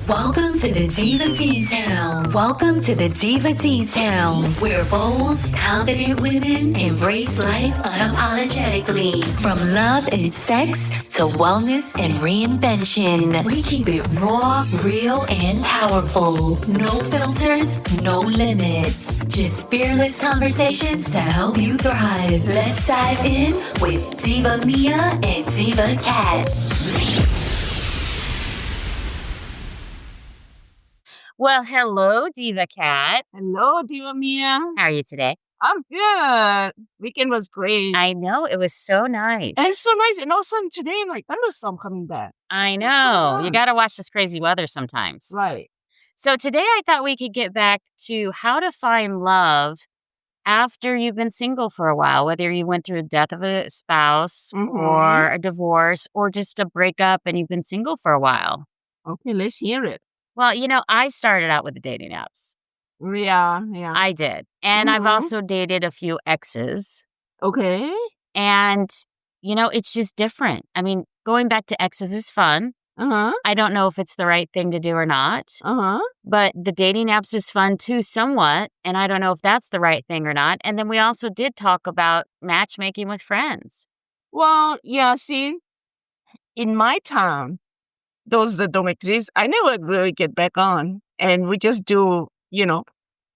Welcome to the Diva Details. Welcome to the Diva Details, where bold, confident women embrace life unapologetically. From love and sex to wellness and reinvention, we keep it raw, real, and powerful. No filters, no limits. Just fearless conversations to help you thrive. Let's dive in with Diva Mia and Diva Cat. Well, hello, Diva Cat. Hello, Diva Mia. How are you today? I'm good. Weekend was great. I know, it was so nice. And it's so nice. And also today, like, thunderstorm coming back. I know. You got to watch this crazy weather sometimes. Right. So today I thought we could get back to how to find love after you've been single for a while, whether you went through the death of a spouse or a divorce or just a breakup and you've been single for a while. Okay, let's hear it. Well, I started out with the dating apps. Yeah. I did. And I've also dated a few exes. Okay. And, it's just different. I mean, going back to exes is fun. I don't know if it's the right thing to do or not. But the dating apps is fun too, somewhat. And I don't know if that's the right thing or not. And then we also did talk about matchmaking with friends. Well, yeah, see, in my town, those that don't exist, I never really get back on. And we just do,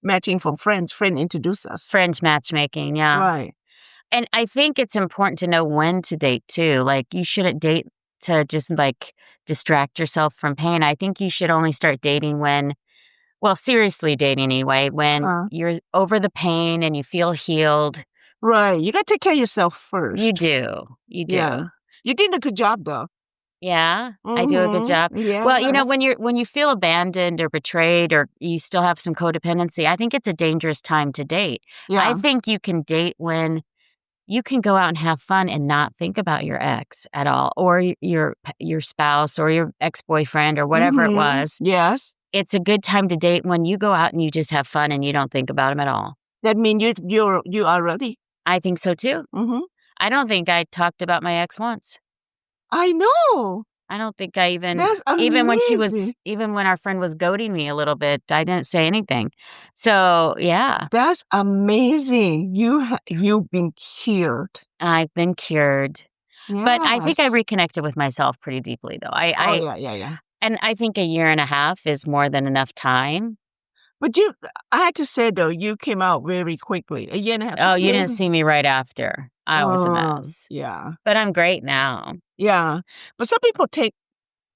matching from friends. Friend introduce us. Friends matchmaking, yeah. Right. And I think it's important to know when to date too. Like, you shouldn't date to just distract yourself from pain. I think you should only start dating seriously dating anyway, when you're over the pain and you feel healed. Right. You got to take care of yourself first. You do. Yeah. You did a good job, though. Yeah, I do a good job. Yeah. Well, when you feel abandoned or betrayed or you still have some codependency, I think it's a dangerous time to date. Yeah. I think you can date when you can go out and have fun and not think about your ex at all, or your spouse or your ex-boyfriend or whatever it was. Yes. It's a good time to date when you go out and you just have fun and you don't think about him at all. That means you are ready. I think so too. I don't think I talked about my ex once. I know. I don't think I even, That's even amazing. when our friend was goading me a little bit, I didn't say anything. So, yeah. That's amazing. You've been cured. I've been cured. Yes. But I think I reconnected with myself pretty deeply, though. Yeah. And I think 1.5 years is more than enough time. But I had to say, though, you came out very quickly. 1.5 years. Oh, you didn't see me right after. I was a mess. Yeah. But I'm great now. Yeah. But some people take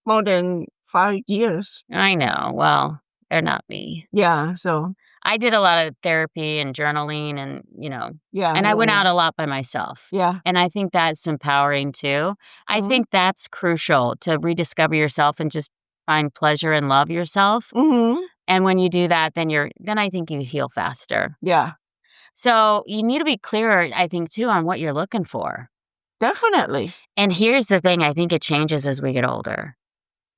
more than 5 years. I know. Well, they're not me. Yeah. So. I did a lot of therapy and journaling and, Yeah. and I went out a lot by myself. Yeah. And I think that's empowering too. I think that's crucial to rediscover yourself and just find pleasure and love yourself. And when you do that, then I think you heal faster. Yeah. So you need to be clearer, I think, too, on what you're looking for. Definitely. And here's the thing, I think it changes as we get older.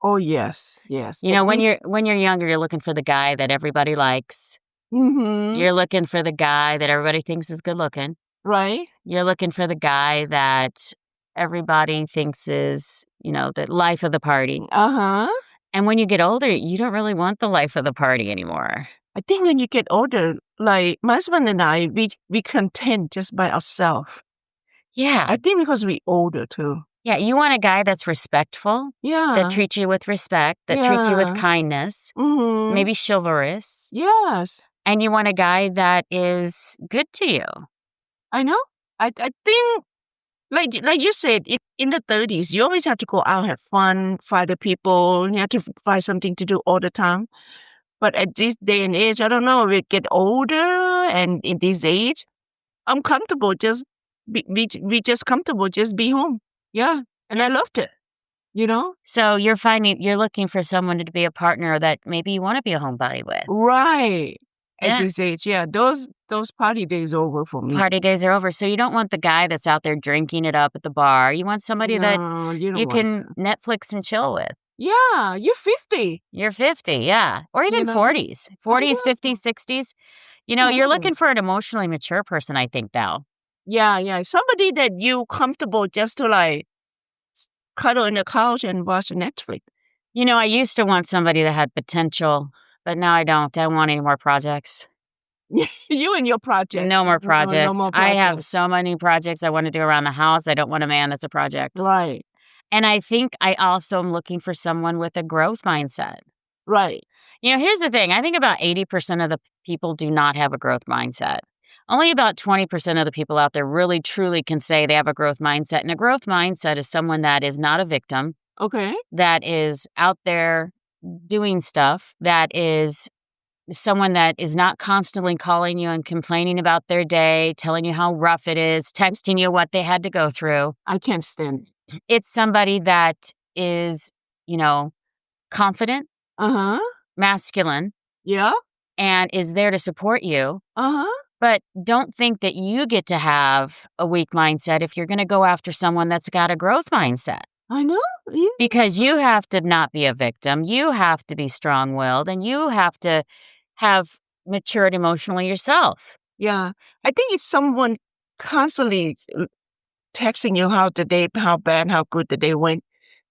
Oh, yes. When you're younger, you're looking for the guy that everybody likes. You're looking for the guy that everybody thinks is good looking. Right. You're looking for the guy that everybody thinks is, the life of the party. And when you get older, you don't really want the life of the party anymore. I think when you get older, like my husband and I, we content just by ourselves. Yeah. I think because we're older too. Yeah, you want a guy that's respectful. Yeah. That treats you with respect, that treats you with kindness, maybe chivalrous. Yes. And you want a guy that is good to you. I know. I think, like you said, in the 30s, you always have to go out, have fun, find the people. You have to find something to do all the time. But at this day and age, I don't know, we get older, and in this age, I'm comfortable. Just we just comfortable. Just be home. Yeah, and I loved it. So you're looking for someone to be a partner that maybe you want to be a homebody with. Right. Yeah. At this age, yeah, those party days are over for me. Party days are over. So you don't want the guy that's out there drinking it up at the bar. You want somebody that you can Netflix and chill with. Yeah, you're 50. You're 50, yeah. Or even 40s. 40s, 50s, 60s. You're looking for an emotionally mature person, I think, now. Yeah. Somebody that you comfortable just to cuddle in the couch and watch Netflix. You know, I used to want somebody that had potential, but now I don't. I don't want any more projects. You and your projects. No more projects. No more I have projects. so many projects I want to do around the house. I don't want a man that's a project. Right. And I think I also am looking for someone with a growth mindset. Right. You know, here's the thing. I think about 80% of the people do not have a growth mindset. Only about 20% of the people out there really, truly can say they have a growth mindset. And a growth mindset is someone that is not a victim, Okay. that is out there doing stuff, that is someone that is not constantly calling you and complaining about their day, telling you how rough it is, texting you what they had to go through. I can't stand it. It's somebody that is, you know, confident, Uh-huh. masculine, Yeah. and is there to support you. Uh-huh. But don't think that you get to have a weak mindset if you're going to go after someone that's got a growth mindset. I know. Yeah. Because you have to not be a victim. You have to be strong-willed, and you have to have matured emotionally yourself. Yeah. I think it's someone constantly texting you how the day, how bad, how good the day went.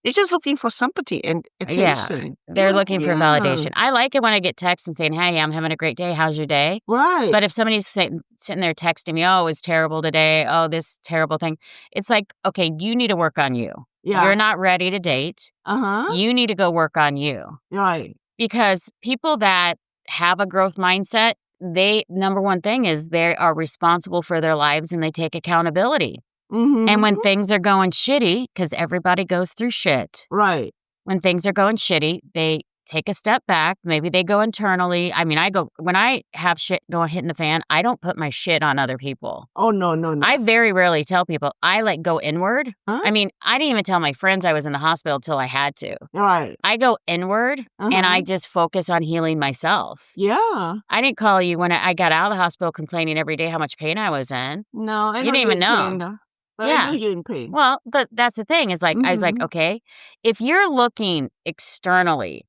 They're just looking for sympathy and attention. They're looking for Yeah. validation. I like it when I get texts and saying, hey, I'm having a great day. How's your day? Right. But if somebody's sitting there texting me, oh, it was terrible today. Oh, this terrible thing. It's like, okay, you need to work on you. Yeah. You're not ready to date. Uh-huh. You need to go work on you. Right. Because people that have a growth mindset, number one thing is they are responsible for their lives and they take accountability. Mm-hmm. And when things are going shitty, because everybody goes through shit. Right. When things are going shitty, they take a step back. Maybe they go internally. I mean, when I have shit going hitting the fan, I don't put my shit on other people. Oh, no, no, no. I very rarely tell people. I go inward. Huh? I mean, I didn't even tell my friends I was in the hospital till I had to. Right. I go inward and I just focus on healing myself. Yeah. I didn't call you when I got out of the hospital complaining every day how much pain I was in. No, I You know didn't even in know. pain, though. But Yeah. I know you're in pain. Well, but that's the thing is I was like, Mhm. okay, if you're looking externally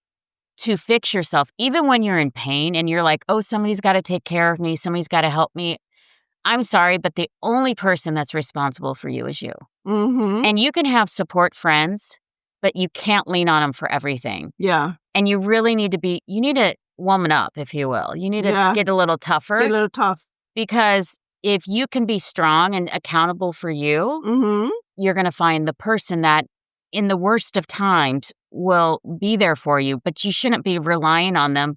to fix yourself, even when you're in pain and you're like, oh, somebody's got to take care of me, somebody's got to help me. I'm sorry, but the only person that's responsible for you is you. Mm-hmm. And you can have support friends, but you can't lean on them for everything. Yeah. And you really need to woman up, if you will. You need to Yeah. get a little tougher. Get a little tough. Because if you can be strong and accountable for you, Mm-hmm. you're going to find the person that in the worst of times will be there for you, but you shouldn't be relying on them.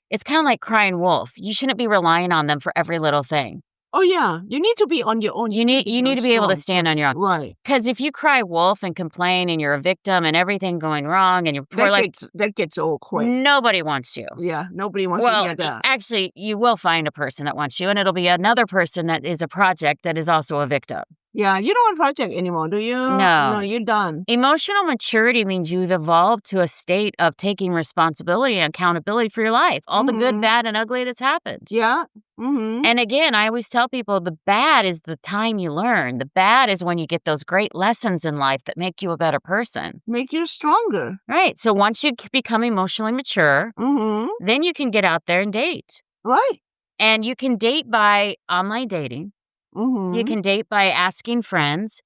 It's kind of like crying wolf. You shouldn't be relying on them for every little thing. Oh, yeah. You need to be on your own. You need to be able to stand on your own. Right. Because if you cry wolf and complain and you're a victim and everything going wrong and you're poor, That gets old quick. nobody wants you. Yeah. Nobody wants to Well, hear that. actually, you will find a person that wants you, and it'll be another person that is a project that is also a victim. Yeah. You don't want project anymore, do you? No. No, you're done. Emotional maturity means you've evolved to a state of taking responsibility and accountability for your life, all the good, Mhm. bad, and ugly that's happened. Yeah. Mm-hmm. And again, I always tell people the bad is the time you learn. The bad is when you get those great lessons in life that make you a better person. Make you stronger. Right. So once you become emotionally mature, Mm-hmm. then you can get out there and date. Right. And you can date by online dating. Mm-hmm. You can date by asking friends.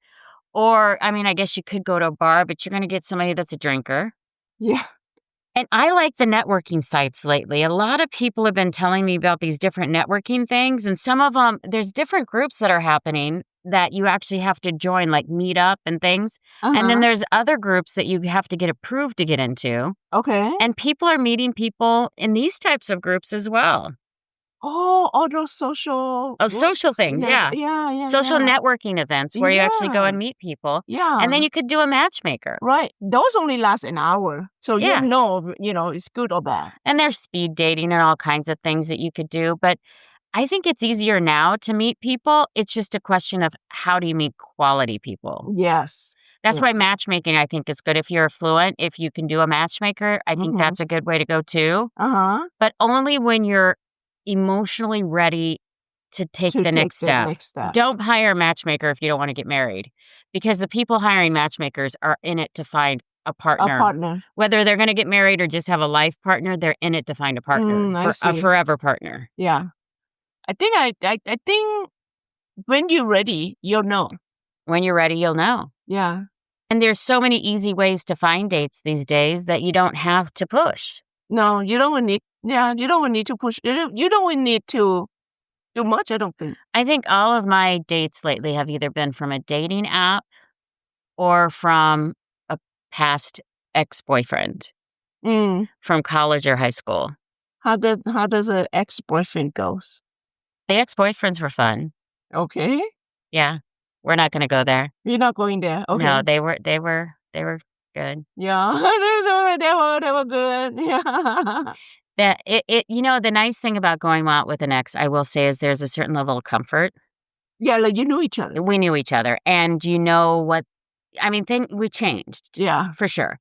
Or, I mean, I guess you could go to a bar, but you're going to get somebody that's a drinker. Yeah. And I like the networking sites lately. A lot of people have been telling me about these different networking things. And some of them, there's different groups that are happening that you actually have to join, like Meetup and things. And then there's other groups that you have to get approved to get into. Okay. And people are meeting people in these types of groups as well. Oh, all those social... Social things, yeah. Yeah. Social networking events where you actually go Yeah. and meet people. Yeah. And then you could do a matchmaker. Right. Those only last an hour. So Yeah. you know, it's good or bad. And there's speed dating and all kinds of things that you could do. But I think it's easier now to meet people. It's just a question of how do you meet quality people? Yes. That's Yeah. why matchmaking, I think, is good. If you're affluent, if you can do a matchmaker, I think Mhm. that's a good way to go too. Uh-huh. But only when you're emotionally ready to take the next step. Don't hire a matchmaker if you don't want to get married, because the people hiring matchmakers are in it to find a partner. A partner. Whether they're going to get married or just have a life partner, they're in it to find a partner, I a see. forever partner. Yeah. I think I think when you're ready, you'll know. When you're ready, you'll know. Yeah. And there's so many easy ways to find dates these days that you don't have to push. No, you don't need. Yeah, you don't need to push. You don't need to do much. I don't think. I think all of my dates lately have either been from a dating app or from a past ex-boyfriend from college or high school. How does an ex-boyfriend goes? The ex-boyfriends were fun. Okay. Yeah. We're not going to go there. You're not going there. Okay. No, they were good. Yeah. they were good. Yeah. The nice thing about going out with an ex, I will say, is there's a certain level of comfort. Yeah, like you knew each other. We knew each other, and you know what, I mean, we changed. Yeah. For sure.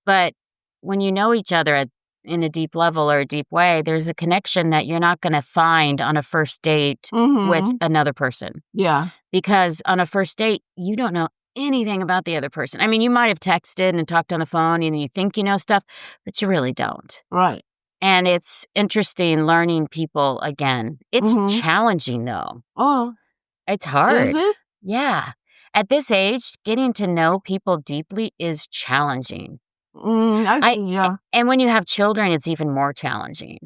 But when you know each other in a deep level or a deep way, there's a connection that you're not going to find on a first date with another person. Yeah. Because on a first date, you don't know anything about the other person. I mean, you might have texted and talked on the phone and you think you know stuff, but you really don't. Right. And it's interesting learning people again. It's challenging, though. Oh. It's hard. Is it? Yeah. At this age, getting to know people deeply is challenging. I see, yeah. And when you have children, it's even more challenging.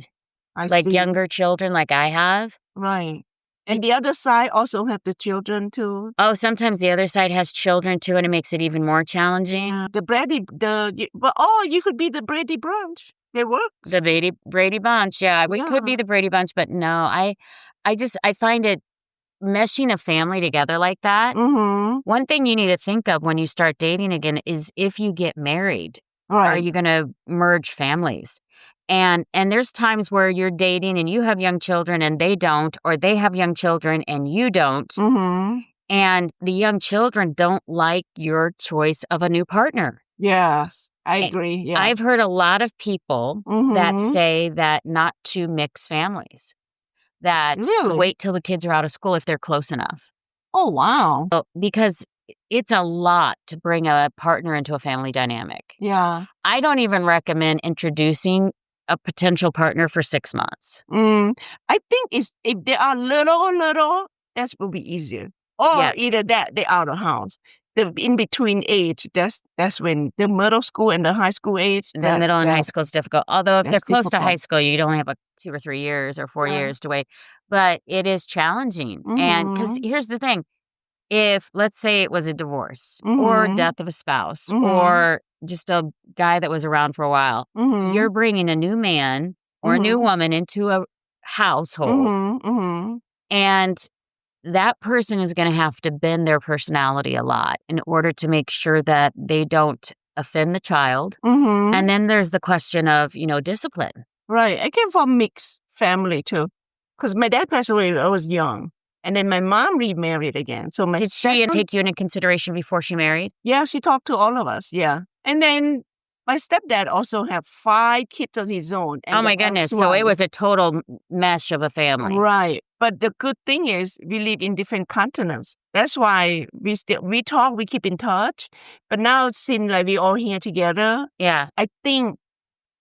I like see. younger children like I have. Right. And the other side also have the children too. Oh, sometimes the other side has children too, and it makes it even more challenging. You could be the Brady Bunch. It works. The Brady Bunch, yeah. We could be the Brady Bunch, but no, I find it meshing a family together like that. One thing you need to think of when you start dating again is if you get married, are you going to merge families? And there's times where you're dating and you have young children and they don't, or they have young children and you don't. And the young children don't like your choice of a new partner. Yes, I agree. Yeah. I've heard a lot of people that say that not to mix families, that wait till the kids are out of school if they're close enough. Oh, wow. Because it's a lot to bring a partner into a family dynamic. Yeah. I don't even recommend introducing a potential partner for 6 months. I think if they are little, that will be easier. Or either that, they're out of house. The in-between age, that's when the middle school and the high school age. The middle and high school is difficult. Although if they're close to high school, you'd only have 2 or 3 years or 4 years to wait. But it is challenging. And because here's the thing. If, let's say it was a divorce or death of a spouse or just a guy that was around for a while, you're bringing a new man or a new woman into a household. And that person is going to have to bend their personality a lot in order to make sure that they don't offend the child. And then there's the question of, discipline. Right. I came from mixed family too. Because my dad passed away when I was young. And then my mom remarried again. So Did she take you into consideration before she married? Yeah, she talked to all of us. Yeah. And then my stepdad also had 5 kids of his own. Oh my goodness. So it was a total mesh of a family. Right. But the good thing is we live in different continents. That's why we talk, we keep in touch. But now it seems like we're all here together. Yeah. I think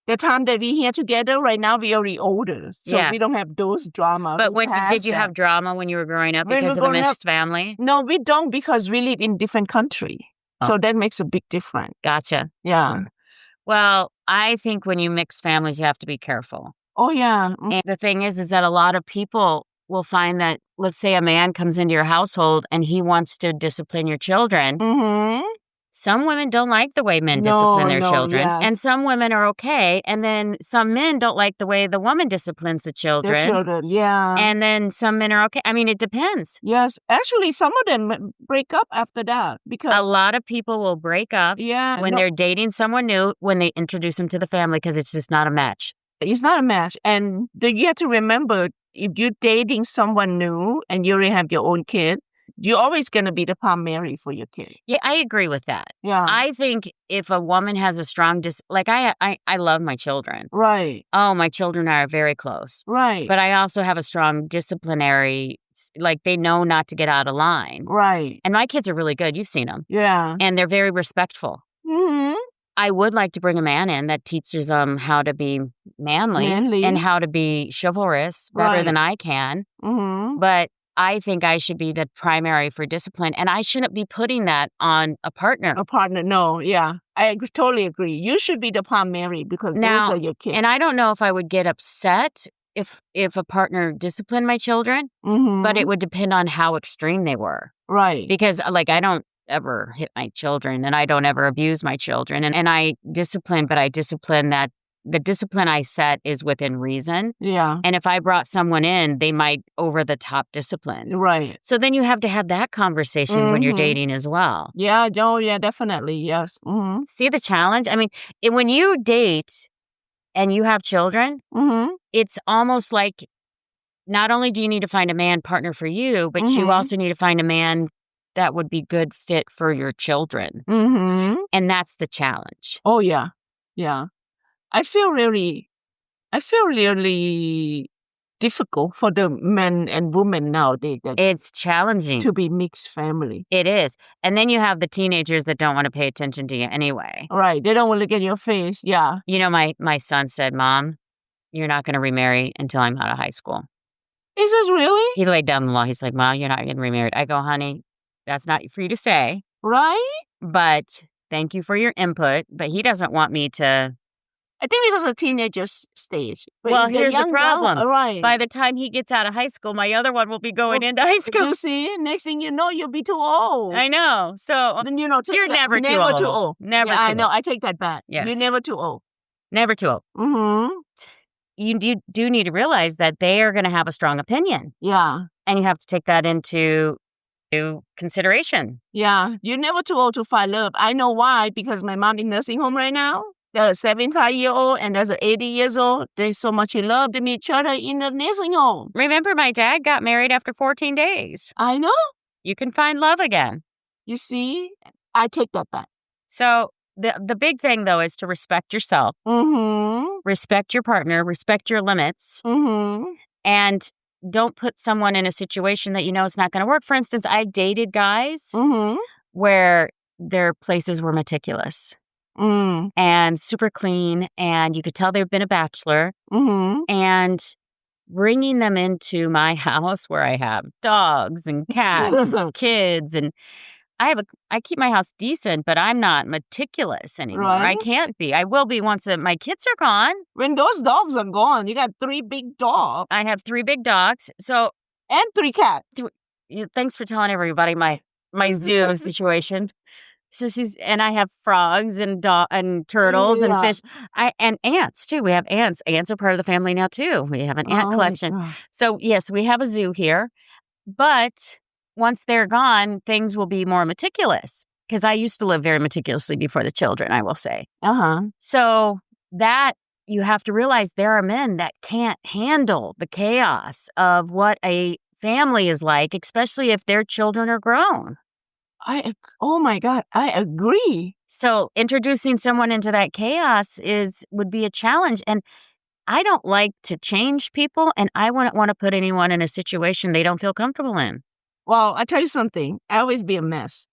the time that we're here together right now, we're already older. So we don't have those drama. But did you have drama when you were growing up because of the mixed family? No, we don't because we live in different country. So that makes a big difference. Gotcha. Yeah. Well, I think when you mix families, you have to be careful. Oh, yeah. And the thing is that a lot of people will find that, let's say a man comes into your household and he wants to discipline your children. Some women don't like the way men discipline their children. Yes. And some women are okay. And then some men don't like the way the woman disciplines the children. Their children, yeah. And then some men are okay. I mean, it depends. Yes. Actually, some of them break up after that. Because a lot of people will break up when they're dating someone new, when they introduce them to the family, because it's just not a match. It's not a match. And you have to remember, if you're dating someone new and you already have your own kid, you're always going to be the primary for your kid. Yeah, I agree with that. Yeah. I think if a woman has a strong, I love my children. Right. Oh, my children are very close. Right. But I also have a strong disciplinary, they know not to get out of line. Right. And my kids are really good. You've seen them. Yeah. And they're very respectful. I would like to bring a man in that teaches them how to be manly. And how to be chivalrous better than I can. But I think I should be the primary for discipline, and I shouldn't be putting that on a partner. A partner, no, yeah. Totally agree. You should be the primary because Now, those are your kids. and I don't know if I would get upset if a partner disciplined my children, but it would depend on how extreme they were. Right. Because, like, I don't ever hit my children, and I don't ever abuse my children. And I discipline, but I discipline that the discipline I set is within reason. Yeah. And if I brought someone in, they might over the top discipline. Right. So then you have to have that conversation when you're dating as well. Yeah. Oh, yeah, definitely. Yes. See the challenge? I mean, when you date and you have children, it's almost like not only do you need to find a man partner for you, but you also need to find a man that would be good fit for your children. And that's the challenge. Oh, yeah. Yeah. I feel really difficult for the men and women nowadays. It's challenging to be mixed family. It is. And then you have the teenagers that don't want to pay attention to you anyway. Right. They don't want to look at your face. Yeah. You know, my son said, Mom, you're not going to remarry until I'm out of high school. Is this really? He laid down the law. He's like, Mom, you're not getting remarried. I go, honey, that's not for you to say. Right? But thank you for your input. But he doesn't want me to. I think because of teenager stage. But well, here's the problem. Right. By the time he gets out of high school, my other one will be going into high school. You see, next thing you know, you'll be too old. I know. So then, you're never too old. Never too old. I know. I take that back. Yes. You're never too old. Never too old. You do need to realize that they are going to have a strong opinion. Yeah. And you have to take that into consideration. Yeah. You're never too old to find love. I know why. Because my mom in nursing home right now. There's a 75-year-old and there's an 80 years old. They're so much in love to meet each other in the nursing home. Remember, my dad got married after 14 days. I know. You can find love again. You see? I take that back. So the big thing, though, is to respect yourself. Respect your partner. Respect your limits. And don't put someone in a situation that you know is not going to work. For instance, I dated guys where their places were meticulous. And super clean, and you could tell they've been a bachelor. And bringing them into my house where I have dogs and cats and kids, and I keep my house decent, but I'm not meticulous anymore. Right. I can't be. I will be once my kids are gone. When those dogs are gone, you got 3 big dogs. I have 3 big dogs. So and 3 cats. Thanks for telling everybody my zoo situation. So I have frogs and turtles and fish. And ants too. We have ants. Ants are part of the family now too. We have an ant collection. So yes, we have a zoo here. But once they're gone, things will be more meticulous. Because I used to live very meticulously before the children, I will say. So that you have to realize there are men that can't handle the chaos of what a family is like, especially if their children are grown. Oh my God, I agree. So introducing someone into that chaos would be a challenge. And I don't like to change people, and I wouldn't want to put anyone in a situation they don't feel comfortable in. Well, I tell you something. I always be a mess.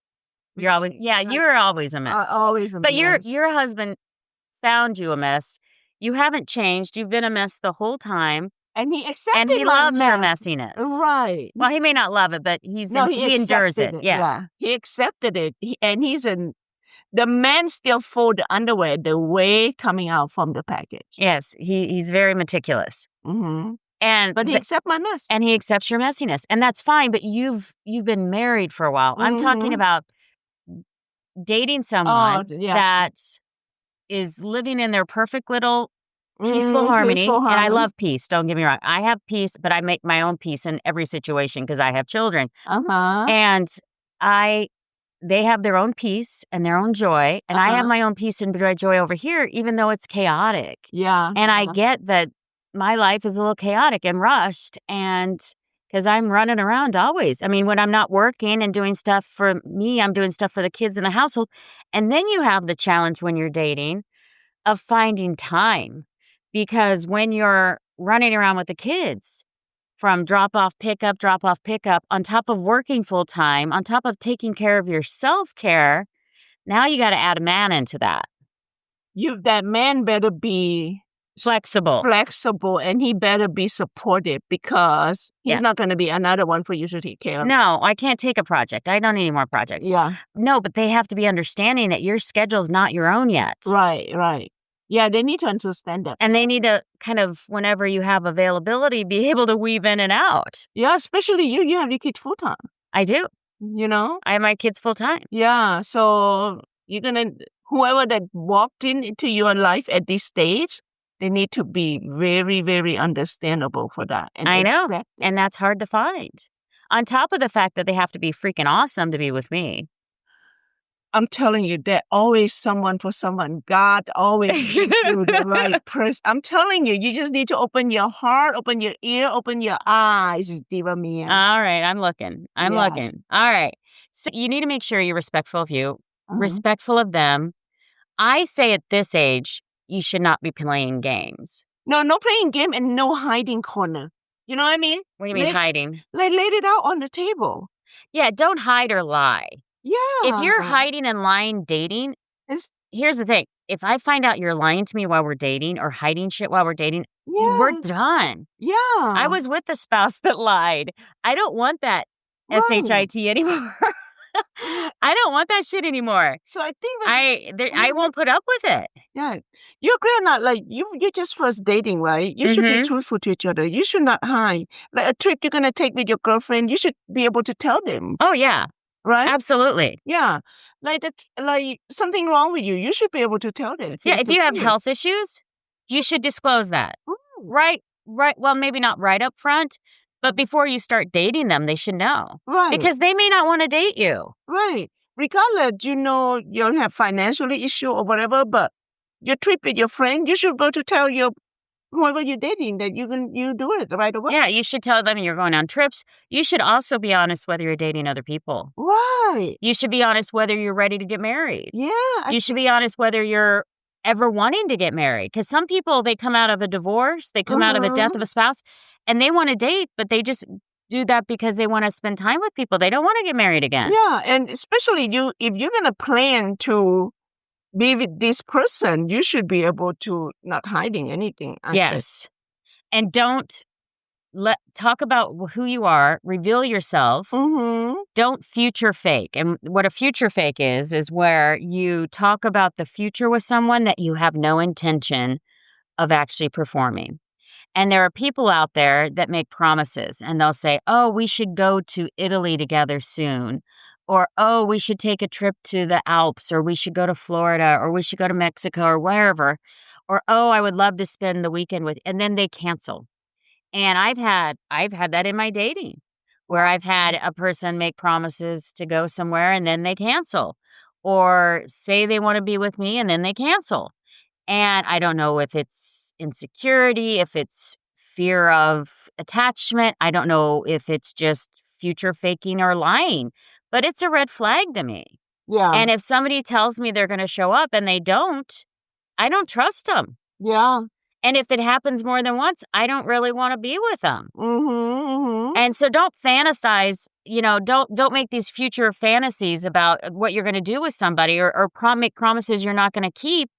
You're always a mess. Always a mess. But your husband found you a mess. You haven't changed. You've been a mess the whole time. And he accepted it. And he loves your messiness. Right. Well, he may not love it, but he endures it. Yeah. He accepted it. And the man still fold the underwear the way coming out from the package. Yes. He's very meticulous. But he accepts my mess. And he accepts your messiness. And that's fine, but you've been married for a while. I'm talking about dating someone that is living in their perfect little peaceful harmony. And I love peace. Don't get me wrong. I have peace, but I make my own peace in every situation because I have children. And they have their own peace and their own joy. And I have my own peace and joy over here, even though it's chaotic. Yeah. And I get that my life is a little chaotic and rushed. And because I'm running around always. I mean, when I'm not working and doing stuff for me, I'm doing stuff for the kids in the household. And then you have the challenge when you're dating of finding time. Because when you're running around with the kids from drop-off, pickup, on top of working full-time, on top of taking care of your self-care, now you got to add a man into that. That man better be flexible, and he better be supportive because he's Yeah. not going to be another one for you to take care of. No, I can't take a project. I don't need any more projects. Yeah. No, but they have to be understanding that your schedule is not your own yet. Right. Yeah, they need to understand that. And they need to kind of, whenever you have availability, be able to weave in and out. Yeah, especially you have your kids full time. I do. You know? I have my kids full time. Yeah, so whoever that walked into your life at this stage, they need to be very, very understandable for that. And I know. accept it. And that's hard to find. On top of the fact that they have to be freaking awesome to be with me. I'm telling you, there's always someone for someone. God always gives you the right person. I'm telling you, you just need to open your heart, open your ear, open your eyes, Diva Mia. All right, I'm looking. Yes. Looking. All right. So you need to make sure you're respectful of you, Uh-huh. respectful of them. I say at this age, you should not be playing games. No playing game and no hiding corner. You know what I mean? What do you mean hiding? Like, laid it out on the table. Yeah, don't hide or lie. Yeah. If you're hiding and lying dating, here's the thing. If I find out you're lying to me while we're dating or hiding shit while we're dating, we're done. Yeah. I was with the spouse that lied. I don't want that SHIT anymore. I don't want that shit anymore. So I think I won't put up with it. Yeah. You agree or not? Like, you're just first dating, right? You should be truthful to each other. You should not hide. Like, a trip you're going to take with your girlfriend, you should be able to tell them. Oh, yeah. Right? Absolutely. Yeah. Like something wrong with you, you should be able to tell them. Yeah, if you have health issues, you should disclose that. Right. Well, maybe not right up front, but before you start dating them, they should know. Right. Because they may not want to date you. Right. Regardless, you don't have financial issue or whatever, but your trip with your friend, you should be able to tell whoever you're dating that you do it right away. Yeah, you should tell them you're going on trips. You should also be honest whether you're dating other people. Right. You should be honest whether you're ready to get married. Yeah. You should be honest whether you're ever wanting to get married. Because some people, they come out of a divorce, they come out of a death of a spouse, and they want to date, but they just do that because they want to spend time with people. They don't want to get married again. Yeah, and especially if you're going to plan to be with this person, you should be able to not hiding anything. Yes. And don't talk about who you are, reveal yourself. Don't future fake. And what a future fake is where you talk about the future with someone that you have no intention of actually performing. And there are people out there that make promises and they'll say, oh, we should go to Italy together soon. Or, oh, we should take a trip to the Alps, or we should go to Florida, or we should go to Mexico, or wherever. Or, oh, I would love to spend the weekend with, and then they cancel. And I've had that in my dating, where I've had a person make promises to go somewhere and then they cancel. Or say they want to be with me and then they cancel. And I don't know if it's insecurity, if it's fear of attachment. I don't know if it's just future faking or lying. But it's a red flag to me. Yeah. And if somebody tells me they're going to show up and they don't, I don't trust them. Yeah. And if it happens more than once, I don't really want to be with them. And so don't fantasize, don't make these future fantasies about what you're going to do with somebody or make promises you're not going to keep,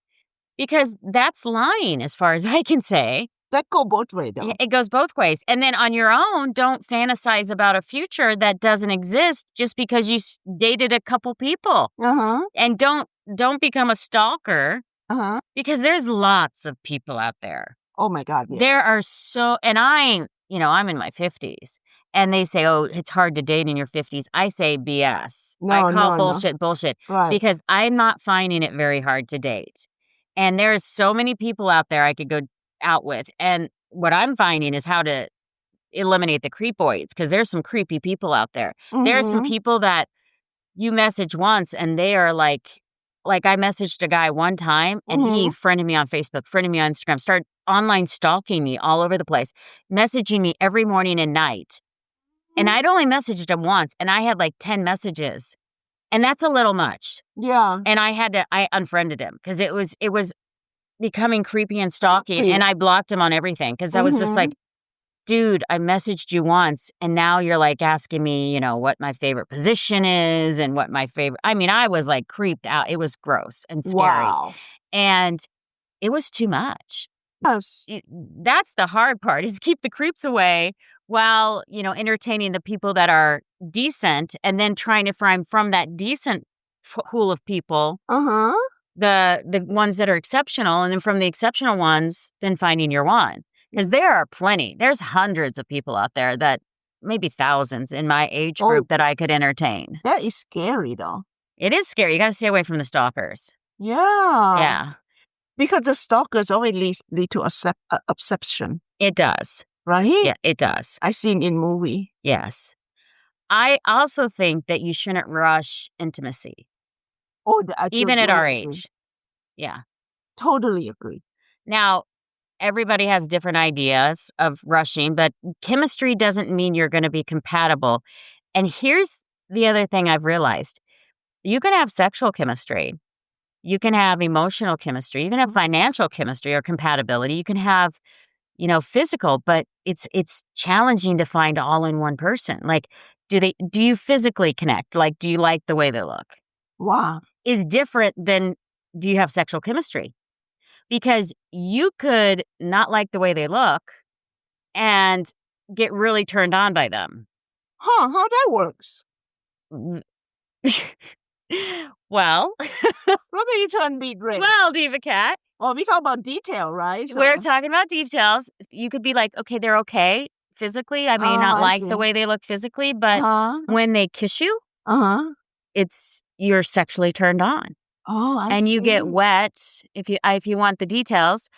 because that's lying as far as I can say. That go both ways, though. It goes both ways. And then on your own, don't fantasize about a future that doesn't exist just because you dated a couple people. And don't become a stalker because there's lots of people out there. Oh, my God. Yeah. There are and I'm in my 50s. And they say, oh, it's hard to date in your 50s. I say BS. I call bullshit. Right. Because I'm not finding it very hard to date. And there's so many people out there I could go out with. And what I'm finding is how to eliminate the creepoids, because there's some creepy people out there. There are some people that you message once and they are like I messaged a guy one time and he friended me on Facebook, friended me on Instagram, started online stalking me all over the place, messaging me every morning and night. And I'd only messaged him once and I had like 10 messages. And that's a little much. Yeah. And I unfriended him because it was becoming creepy and stalking, and I blocked him on everything because I was just like, dude, I messaged you once and now you're like asking me, what my favorite position is and what my favorite, I was like creeped out. It was gross and scary. Wow. And it was too much. Yes. That's the hard part, is keep the creeps away while, entertaining the people that are decent, and then trying to find from that decent pool of people Uh-huh. the ones that are exceptional, and then from the exceptional ones, then finding your one. Because there are plenty. There's hundreds of people out there, that maybe thousands in my age group, that I could entertain. That is scary, though. It is scary. You got to stay away from the stalkers. Yeah. Yeah, Because the stalkers always lead to obsession, it does. right? Yeah, it does. I seen in movie. Yes. I also think that you shouldn't rush intimacy, Oh, even at our totally agree. age. Yeah. Totally agree. Now, everybody has different ideas of rushing, but chemistry doesn't mean you're going to be compatible. And here's the other thing I've realized. You can have sexual chemistry. You can have emotional chemistry. You can have financial chemistry or compatibility. You can have, physical, but it's challenging to find all in one person. Like, do you physically connect? Like, do you like the way they look? Wow. Is different than, do you have sexual chemistry? Because you could not like the way they look and get really turned on by them. Huh, how that works? Well, What are you trying to beat, Rick? well, Diva Cat, Oh, we talk about detail, right? So- we're talking about details. You could be like, okay, they're okay physically. I may not I like see. the way they look physically, but Uh-huh. when they kiss you, you're sexually turned on. Oh, I And you get see. wet, if you want the details,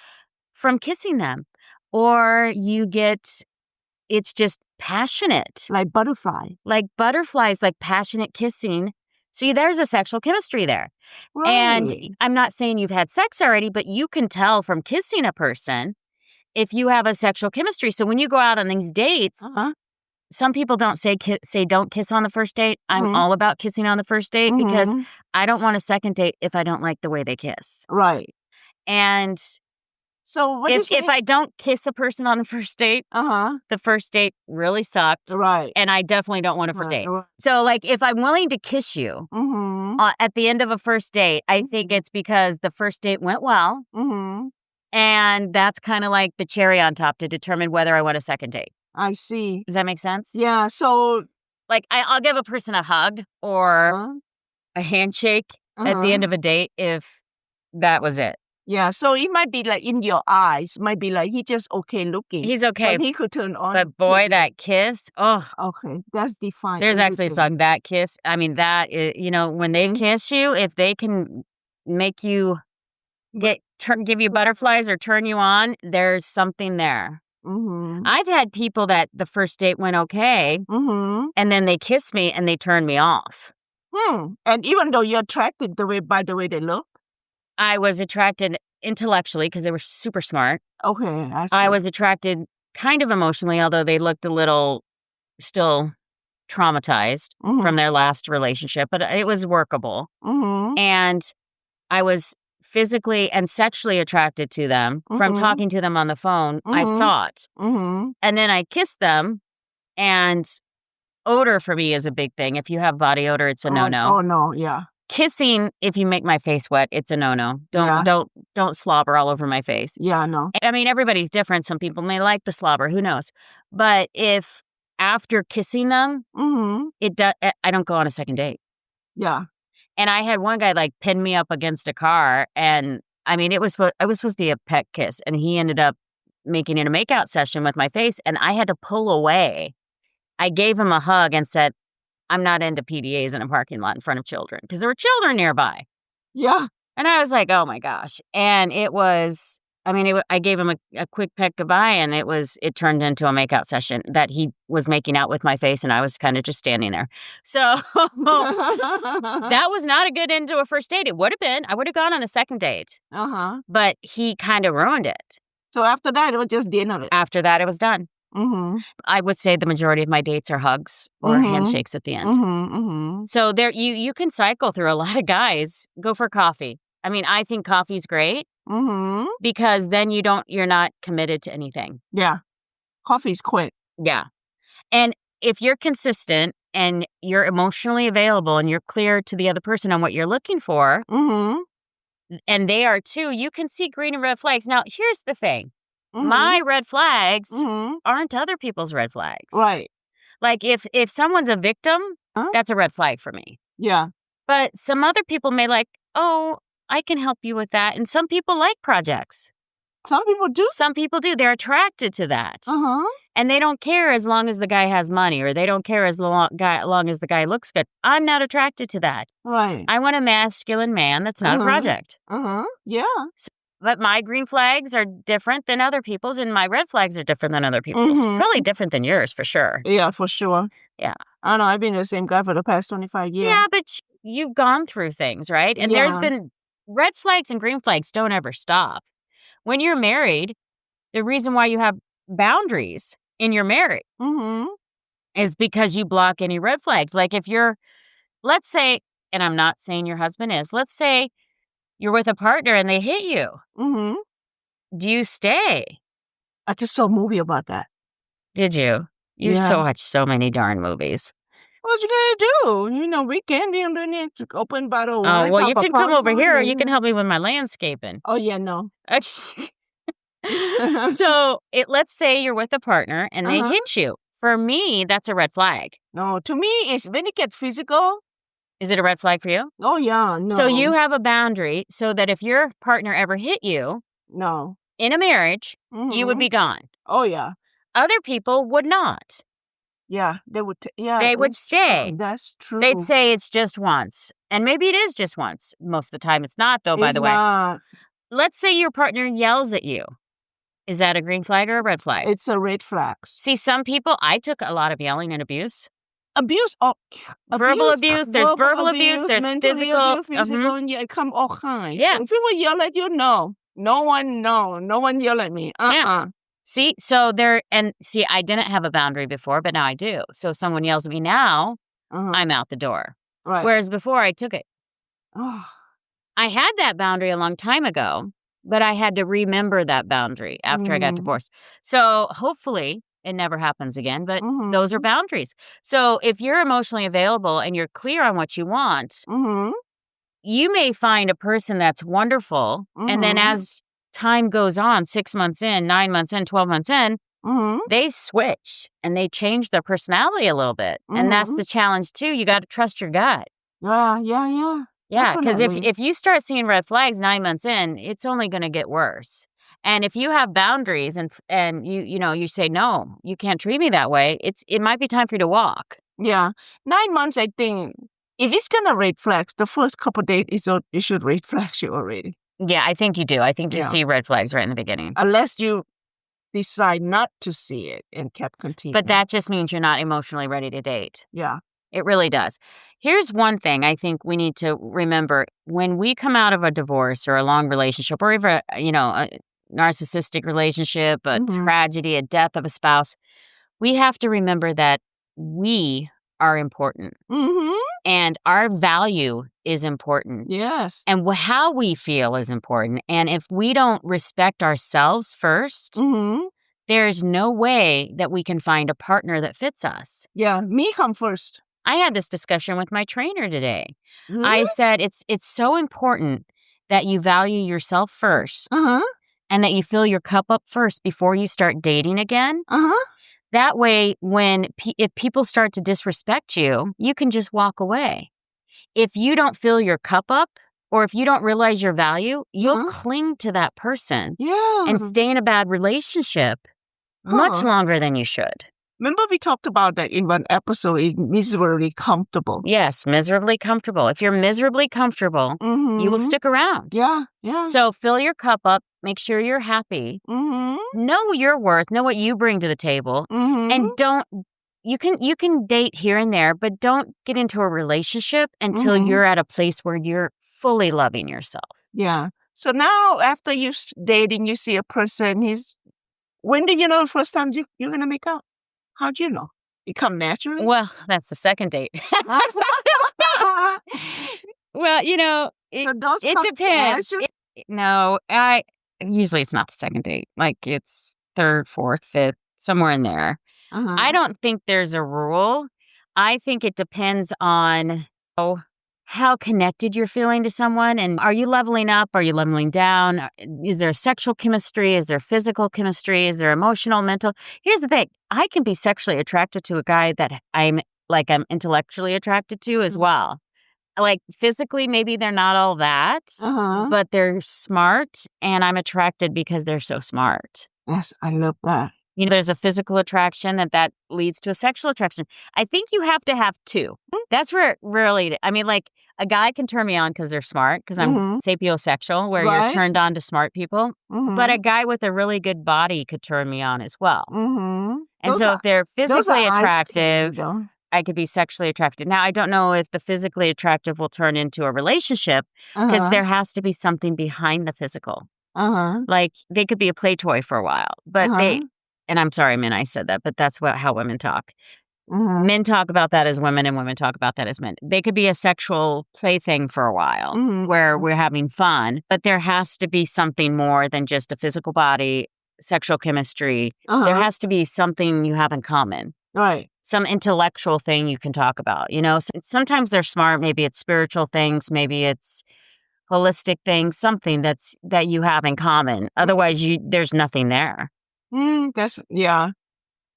from kissing them. Or it's just passionate. Like butterfly. Like butterflies, like passionate kissing. See, there's a sexual chemistry there. Right. And I'm not saying you've had sex already, but you can tell from kissing a person if you have a sexual chemistry. So when you go out on these dates, some people don't say don't kiss on the first date. I'm all about kissing on the first date because I don't want a second date if I don't like the way they kiss. Right. And So what if I don't kiss a person on the first date, the first date really sucked. Right. And I definitely don't want a first date. Right. So, like, if I'm willing to kiss you at the end of a first date, I think it's because the first date went well. And that's kind of like the cherry on top to determine whether I want a second date. I see. Does that make sense? Yeah, so... Like, I'll give a person a hug or a handshake at the end of a date if that was it. Yeah, so it might be like in your eyes, might be like, he's just okay looking. He's okay. But he could turn on. But boy, that kiss, oh. Okay, that's defined. There's actually a song, That Kiss. I mean, that is, when they kiss you, if they can make you give you butterflies or turn you on, there's something there. I've had people that the first date went okay, and then they kissed me and they turned me off. And even though you're attracted by the way they look? I was attracted intellectually because they were super smart. Okay, I see. I was attracted kind of emotionally, although they looked a little still traumatized from their last relationship, but it was workable. And I was physically and sexually attracted to them from talking to them on the phone, I thought. And then I kissed them, and odor for me is a big thing. If you have body odor, it's a no-no. Oh, no, yeah. Kissing, if you make my face wet, it's a no-no. Don't slobber all over my face. Yeah, no. I mean, everybody's different. Some people may like the slobber, who knows? But if after kissing them, I don't go on a second date. Yeah. And I had one guy like pin me up against a car, and I mean, I was supposed to be a peck kiss, and he ended up making it a makeout session with my face, and I had to pull away. I gave him a hug and said, I'm not into PDAs in a parking lot in front of children, because there were children nearby. Yeah. And I was like, oh my gosh. And it was, I gave him a quick peck goodbye, and it turned into a makeout session that he was making out with my face, and I was kind of just standing there. So that was not a good end to a first date. It would have been. I would have gone on a second date. But he kind of ruined it. So after that, it was just dinner. After that, it was done. I would say the majority of my dates are hugs or handshakes at the end. So there, you can cycle through a lot of guys. Go for coffee. I mean, I think coffee's great because then you're not committed to anything. Yeah, coffee's quick. Yeah, and if you're consistent and you're emotionally available and you're clear to the other person on what you're looking for, and they are too, you can see green and red flags. Now, here's the thing. Mhm. My red flags Mhm. aren't other people's red flags. Right. Like if someone's a victim, Huh? that's a red flag for me. Yeah. But some other people may like, oh, I can help you with that. And some people like projects. Some people do. Some people do. They're attracted to that. Uh-huh. And they don't care as long as the guy has money, or they don't care as long as the guy looks good. I'm not attracted to that. Right. I want a masculine man that's not a project. Uh-huh. Yeah. But my green flags are different than other people's, and my red flags are different than other people's. Mhm. Probably different than yours, for sure. Yeah, for sure. Yeah. I know. I've been the same guy for the past 25 years. Yeah, but you've gone through things, right? And there's Yeah. been red flags and green flags don't ever stop. When you're married, the reason why you have boundaries in your marriage Mm-hmm. is because you block any red flags. Like if you're, let's say, and I'm not saying your husband is, let's say you're with a partner and they hit you. Mm-hmm. Do you stay? I just saw a movie about that. Did you? You Yeah. watch so many darn movies. What you gonna do? You know, weekend, you don't need to open bottle of Oh, wine, well, pop you a can come over popcorn, here or and- you can help me with my landscaping. Oh, yeah, no. So let's say you're with a partner and they Uh-huh. hit you. For me, that's a red flag. No, to me, it's when it gets physical. Is it a red flag for you? Oh, yeah, no. So you have a boundary so that if your partner ever hit you No. in a marriage, you would Mhm. be gone. Oh, yeah. Other people would not. Yeah, they would. Yeah, They would that's stay. true. That's true. They'd say it's just once. And maybe it is just once. Most of the time it's not, though, by It's the way. not. Let's say your partner yells at you. Is that a green flag or a red flag? It's a red flag. See, some people, I took a lot of yelling and abuse. Abuse. Oh, Verbal abuse, there's verbal abuse, there's mentally physical, abuse, physical, and yeah, come all kinds. Yeah. So if people yell at you, no. No one yell at me. Yeah. See, so I didn't have a boundary before, but now I do. So if someone yells at me now, Uh-huh. I'm out the door. Right. Whereas before I took it. Oh, I had that boundary a long time ago, but I had to remember that boundary after I got Mm. divorced. So hopefully it never happens again, but Mhm. those are boundaries. So if you're emotionally available and you're clear on what you want, mm-hmm. you may find a person that's wonderful. And then Mhm. as time goes on, 6 months in, 9 months in, 12 months in, Mm-hmm. they switch and they change their personality a little bit. And that's Mhm. the challenge too. You got to trust your gut. Yeah. Yeah, because if Definitely. you start seeing red flags 9 months in, it's only going to get worse. And if you have boundaries and you say, no, you can't treat me that way, it might be time for you to walk. Yeah. 9 months, I think, if it's gonna red flags, the first couple days, it should red flags you already. Yeah, I think you do. I think you Yeah. see red flags right in the beginning. Unless you decide not to see it and kept continuing. But that just means you're not emotionally ready to date. Yeah. It really does. Here's one thing I think we need to remember. When we come out of a divorce or a long relationship or even, a narcissistic relationship, a Mhm. tragedy, a death of a spouse, we have to remember that we are important Mm-hmm. and our value is important. Yes. And how we feel is important. And if we don't respect ourselves first, Mm-hmm. there's no way that we can find a partner that fits us. Yeah. Me come first. I had this discussion with my trainer today. Really? I said it's so important that you value yourself first Uh-huh. and that you fill your cup up first before you start dating again. Uh-huh. That way, if people start to disrespect you, you can just walk away. If you don't fill your cup up or if you don't realize your value, you'll Uh-huh. cling to that person Yeah. and stay in a bad relationship much Huh. longer than you should. Remember we talked about that in one episode, miserably comfortable. Yes, miserably comfortable. If you're miserably comfortable, Mm-hmm. you will stick around. Yeah. Yeah. So fill your cup up, make sure you're happy, Mm-hmm. know your worth, know what you bring to the table, Mm-hmm. and you can date here and there, but don't get into a relationship until Mhm. you're at a place where you're fully loving yourself. Yeah. So now after you dating, you see a person, when did you know the first time you're going to make out? How'd you know? It come naturally? Well, that's the second date. Well, So those it come depends. naturally? No, usually it's not the second date. Like it's third, fourth, fifth, somewhere in there. Uh-huh. I don't think there's a rule. I think it depends on how connected you're feeling to someone. And are you leveling up? Are you leveling down? Is there sexual chemistry? Is there physical chemistry? Is there emotional, mental? Here's the thing. I can be sexually attracted to a guy that I'm intellectually attracted to as well. Like physically, maybe they're not all that, but they're smart, and I'm attracted because they're so smart. Yes, I love that. You know, there's a physical attraction that leads to a sexual attraction. I think you have to have two. That's where really, I mean, like a guy can turn me on because they're smart, because I'm sapiosexual, where you're turned on to smart people. But a guy with a really good body could turn me on as well. And so if they're physically attractive, I could be sexually attracted. Now, I don't know if the physically attractive will turn into a relationship, because there has to be something behind the physical. Like they could be a play toy for a while, but and I'm sorry, men, I said that, but that's how women talk. Men talk about that as women, and women talk about that as men. They could be a sexual plaything for a while where we're having fun, but there has to be something more than just a physical body, sexual chemistry. There has to be something you have in common. Right. Some intellectual thing you can talk about. You know, sometimes they're smart. Maybe it's spiritual things. Maybe it's holistic things, something that you have in common. Otherwise, there's nothing there. Yeah.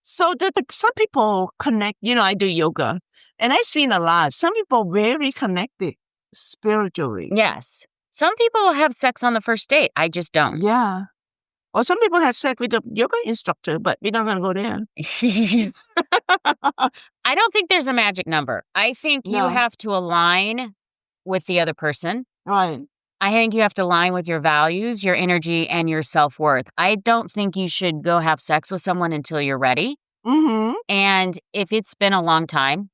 So some people connect, you know, I do yoga, and I've seen a lot. Some people very connected spiritually. Yes. Some people have sex on the first date. I just don't. Yeah. Or some people have sex with a yoga instructor, but we're not going to go there. I don't think there's a magic number. I think you have to align with the other person. Right. I think you have to align with your values, your energy, and your self-worth. I don't think you should go have sex with someone until you're ready. And if it's been a long time,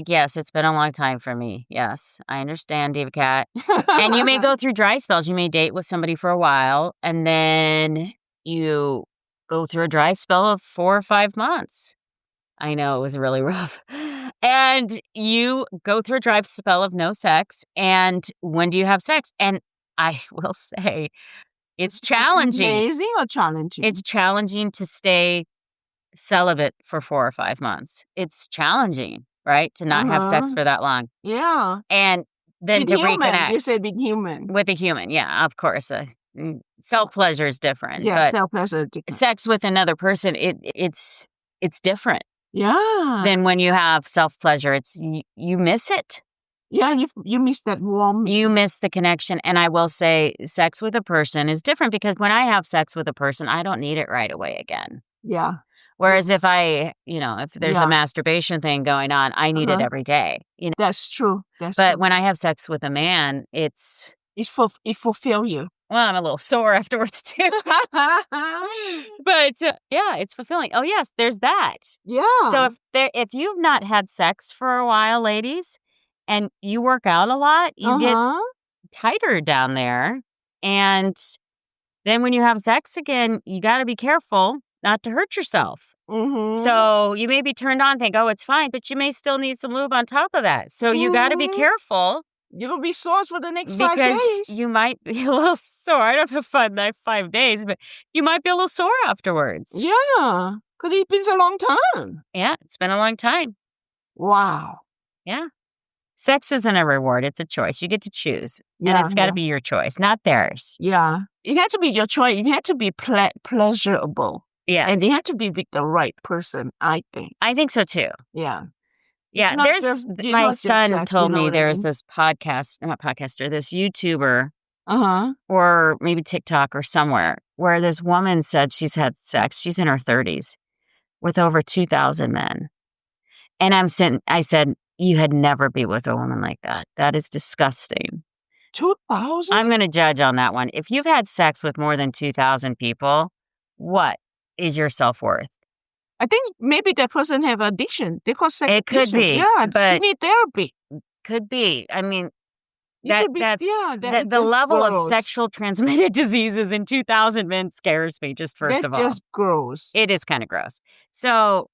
yes, it's been a long time for me. Yes, I understand, Diva Cat. And you may go through dry spells. You may date with somebody for a while, and then you go through a dry spell of 4 or 5 months. I know it was really rough. And you go through a dry spell of no sex. And when do you have sex? And I will say it's challenging. Amazing or challenging? It's challenging to stay celibate for 4 or 5 months. It's challenging, right? To not have sex for that long. Yeah. And then to reconnect. You said with human. With a human, yeah, of course. Self-pleasure is different. Yeah, but self-pleasure is different. Sex with another person, it's different. Yeah. Then when you have self-pleasure, it's you miss it. Yeah, you miss that warmth. You miss the connection. And I will say sex with a person is different, because when I have sex with a person, I don't need it right away again. Yeah. Whereas if if there's a masturbation thing going on, I need it every day. You know? That's true. But when I have sex with a man, it fulfills you. Well, I'm a little sore afterwards too. But yeah, it's fulfilling. Oh yes, there's that. Yeah. So if you've not had sex for a while, ladies, and you work out a lot, you get tighter down there. And then when you have sex again, you got to be careful not to hurt yourself. So you may be turned on, think, oh, it's fine, but you may still need some lube on top of that. So you got to be careful. You're going to be sore for the next 5 days. Because you might be a little sore. I don't know if 5 days, but you might be a little sore afterwards. Yeah, because it's been a long time. Yeah, it's been a long time. Wow. Yeah. Sex isn't a reward. It's a choice. You get to choose. Yeah, and it's got to be your choice, not theirs. Yeah. It had to be your choice. It had to be pleasurable. Yeah. And it had to be with the right person, I think. I think so, too. Yeah. Yeah, my son told me there's this this YouTuber, or maybe TikTok or somewhere, where this woman said she's had sex. She's in her 30s with over 2,000 men. And I said, you had never be with a woman like that. That is disgusting. 2,000? I'm going to judge on that one. If you've had sex with more than 2,000 people, what is your self-worth? I think maybe that person have addiction. They call sex addiction. It could be. Yeah, but you need therapy. Could be. I mean, the level of sexual transmitted diseases in 2,000 men scares me, just first of all. That's just gross. It is kind of gross. So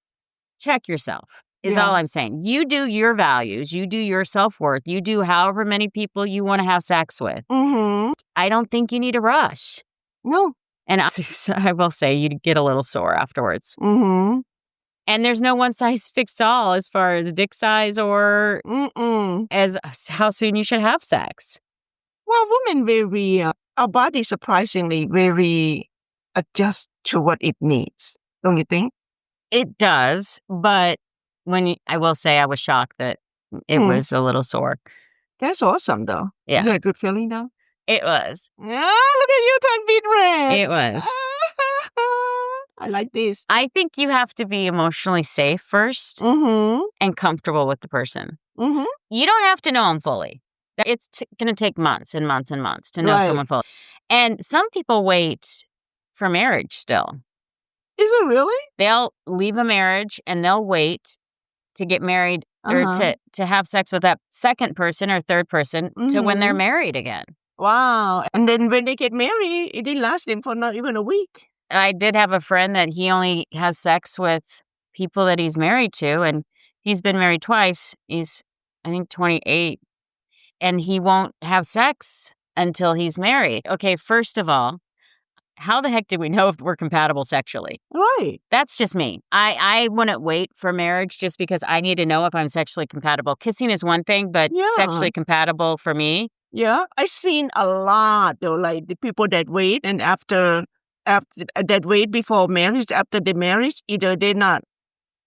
check yourself is all I'm saying. You do your values. You do your self-worth. You do however many people you want to have sex with. I don't think you need a rush. No. And I will say you get a little sore afterwards. And there's no one size fits all as far as dick size or as how soon you should have sex. Well, women our body surprisingly very adjust to what it needs, don't you think? It does, but I will say I was shocked that it was a little sore. That's awesome, though. Yeah. Is that a good feeling, though? It was. Ah, look at you turn beet red. It was. I like this. I think you have to be emotionally safe first and comfortable with the person. You don't have to know them fully. It's going to take months and months and months to know someone fully. And some people wait for marriage still. Is it really? They'll leave a marriage and they'll wait to get married or to have sex with that second person or third person to when they're married again. Wow. And then when they get married, it didn't last them for not even a week. I did have a friend that he only has sex with people that he's married to, and he's been married twice. He's, I think, 28, and he won't have sex until he's married. Okay, first of all, how the heck did we know if we're compatible sexually? Right. That's just me. I wouldn't wait for marriage just because I need to know if I'm sexually compatible. Kissing is one thing, but sexually compatible for me. Yeah, I've seen a lot, though, like the people that wait and after that wait before marriage, after the marriage, either they're not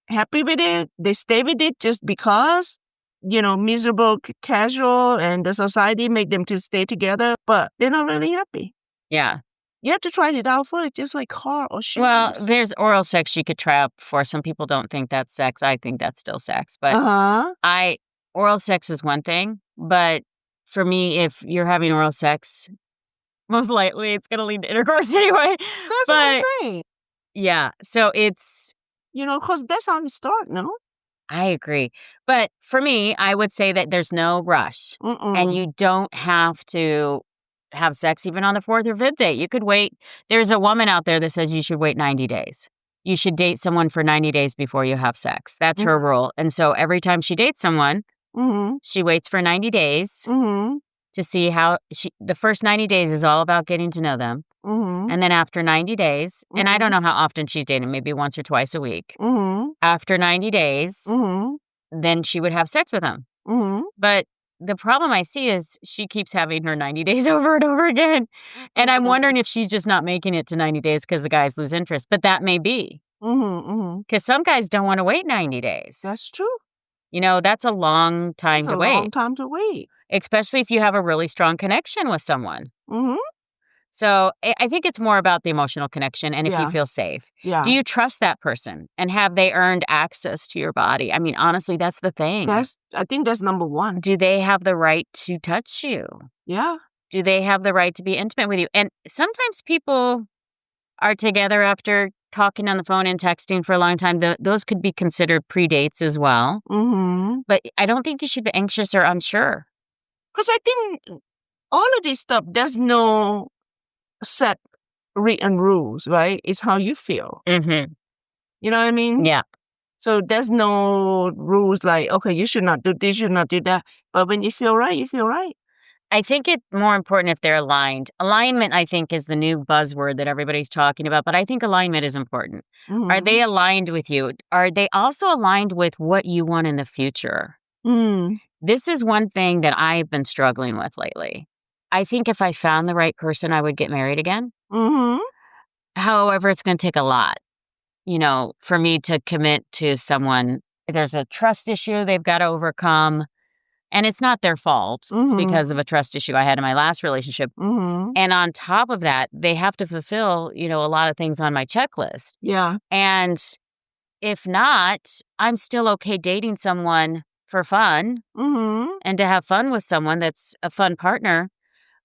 happy with it, they stay with it just because, miserable, casual, and the society make them to stay together, but they're not really happy. Yeah. You have to try it out first, just like car or shoes. Well, there's oral sex you could try out before. Some people don't think that's sex. I think that's still sex. But oral sex is one thing. But for me, if you're having oral sex, most likely it's going to lead to intercourse anyway. That's what I'm saying. Yeah. So it's... because that's how it starts, no? I agree. But for me, I would say that there's no rush. And you don't have to have sex even on the 4th or 5th date. You could wait. There's a woman out there that says you should wait 90 days. You should date someone for 90 days before you have sex. That's her rule. And so every time she dates someone, she waits for 90 days to see how the first 90 days is all about getting to know them. And then after 90 days, and I don't know how often she's dating, maybe once or twice a week. After 90 days, then she would have sex with them. But the problem I see is she keeps having her 90 days over and over again. And I'm wondering if she's just not making it to 90 days because the guys lose interest. But that may be. Because some guys don't want to wait 90 days. That's true. That's a long time to wait. That's a long time to wait. Especially if you have a really strong connection with someone. So I think it's more about the emotional connection and if you feel safe. Yeah. Do you trust that person? And have they earned access to your body? I mean, honestly, that's the thing. I think that's number one. Do they have the right to touch you? Yeah. Do they have the right to be intimate with you? And sometimes people are together after talking on the phone and texting for a long time. Those could be considered pre-dates as well. But I don't think you should be anxious or unsure. Because I think all of this stuff, there's no set written rules, right? It's how you feel. You know what I mean? Yeah. So there's no rules like, okay, you should not do this, you should not do that. But when you feel right, you feel right. I think it's more important if they're aligned. Alignment, I think, is the new buzzword that everybody's talking about. But I think alignment is important. Are they aligned with you? Are they also aligned with what you want in the future? This is one thing that I've been struggling with lately. I think if I found the right person, I would get married again. However, it's going to take a lot, for me to commit to someone. There's a trust issue they've got to overcome. And it's not their fault. It's because of a trust issue I had in my last relationship. And on top of that, they have to fulfill, a lot of things on my checklist. Yeah. And if not, I'm still okay dating someone for fun and to have fun with someone that's a fun partner.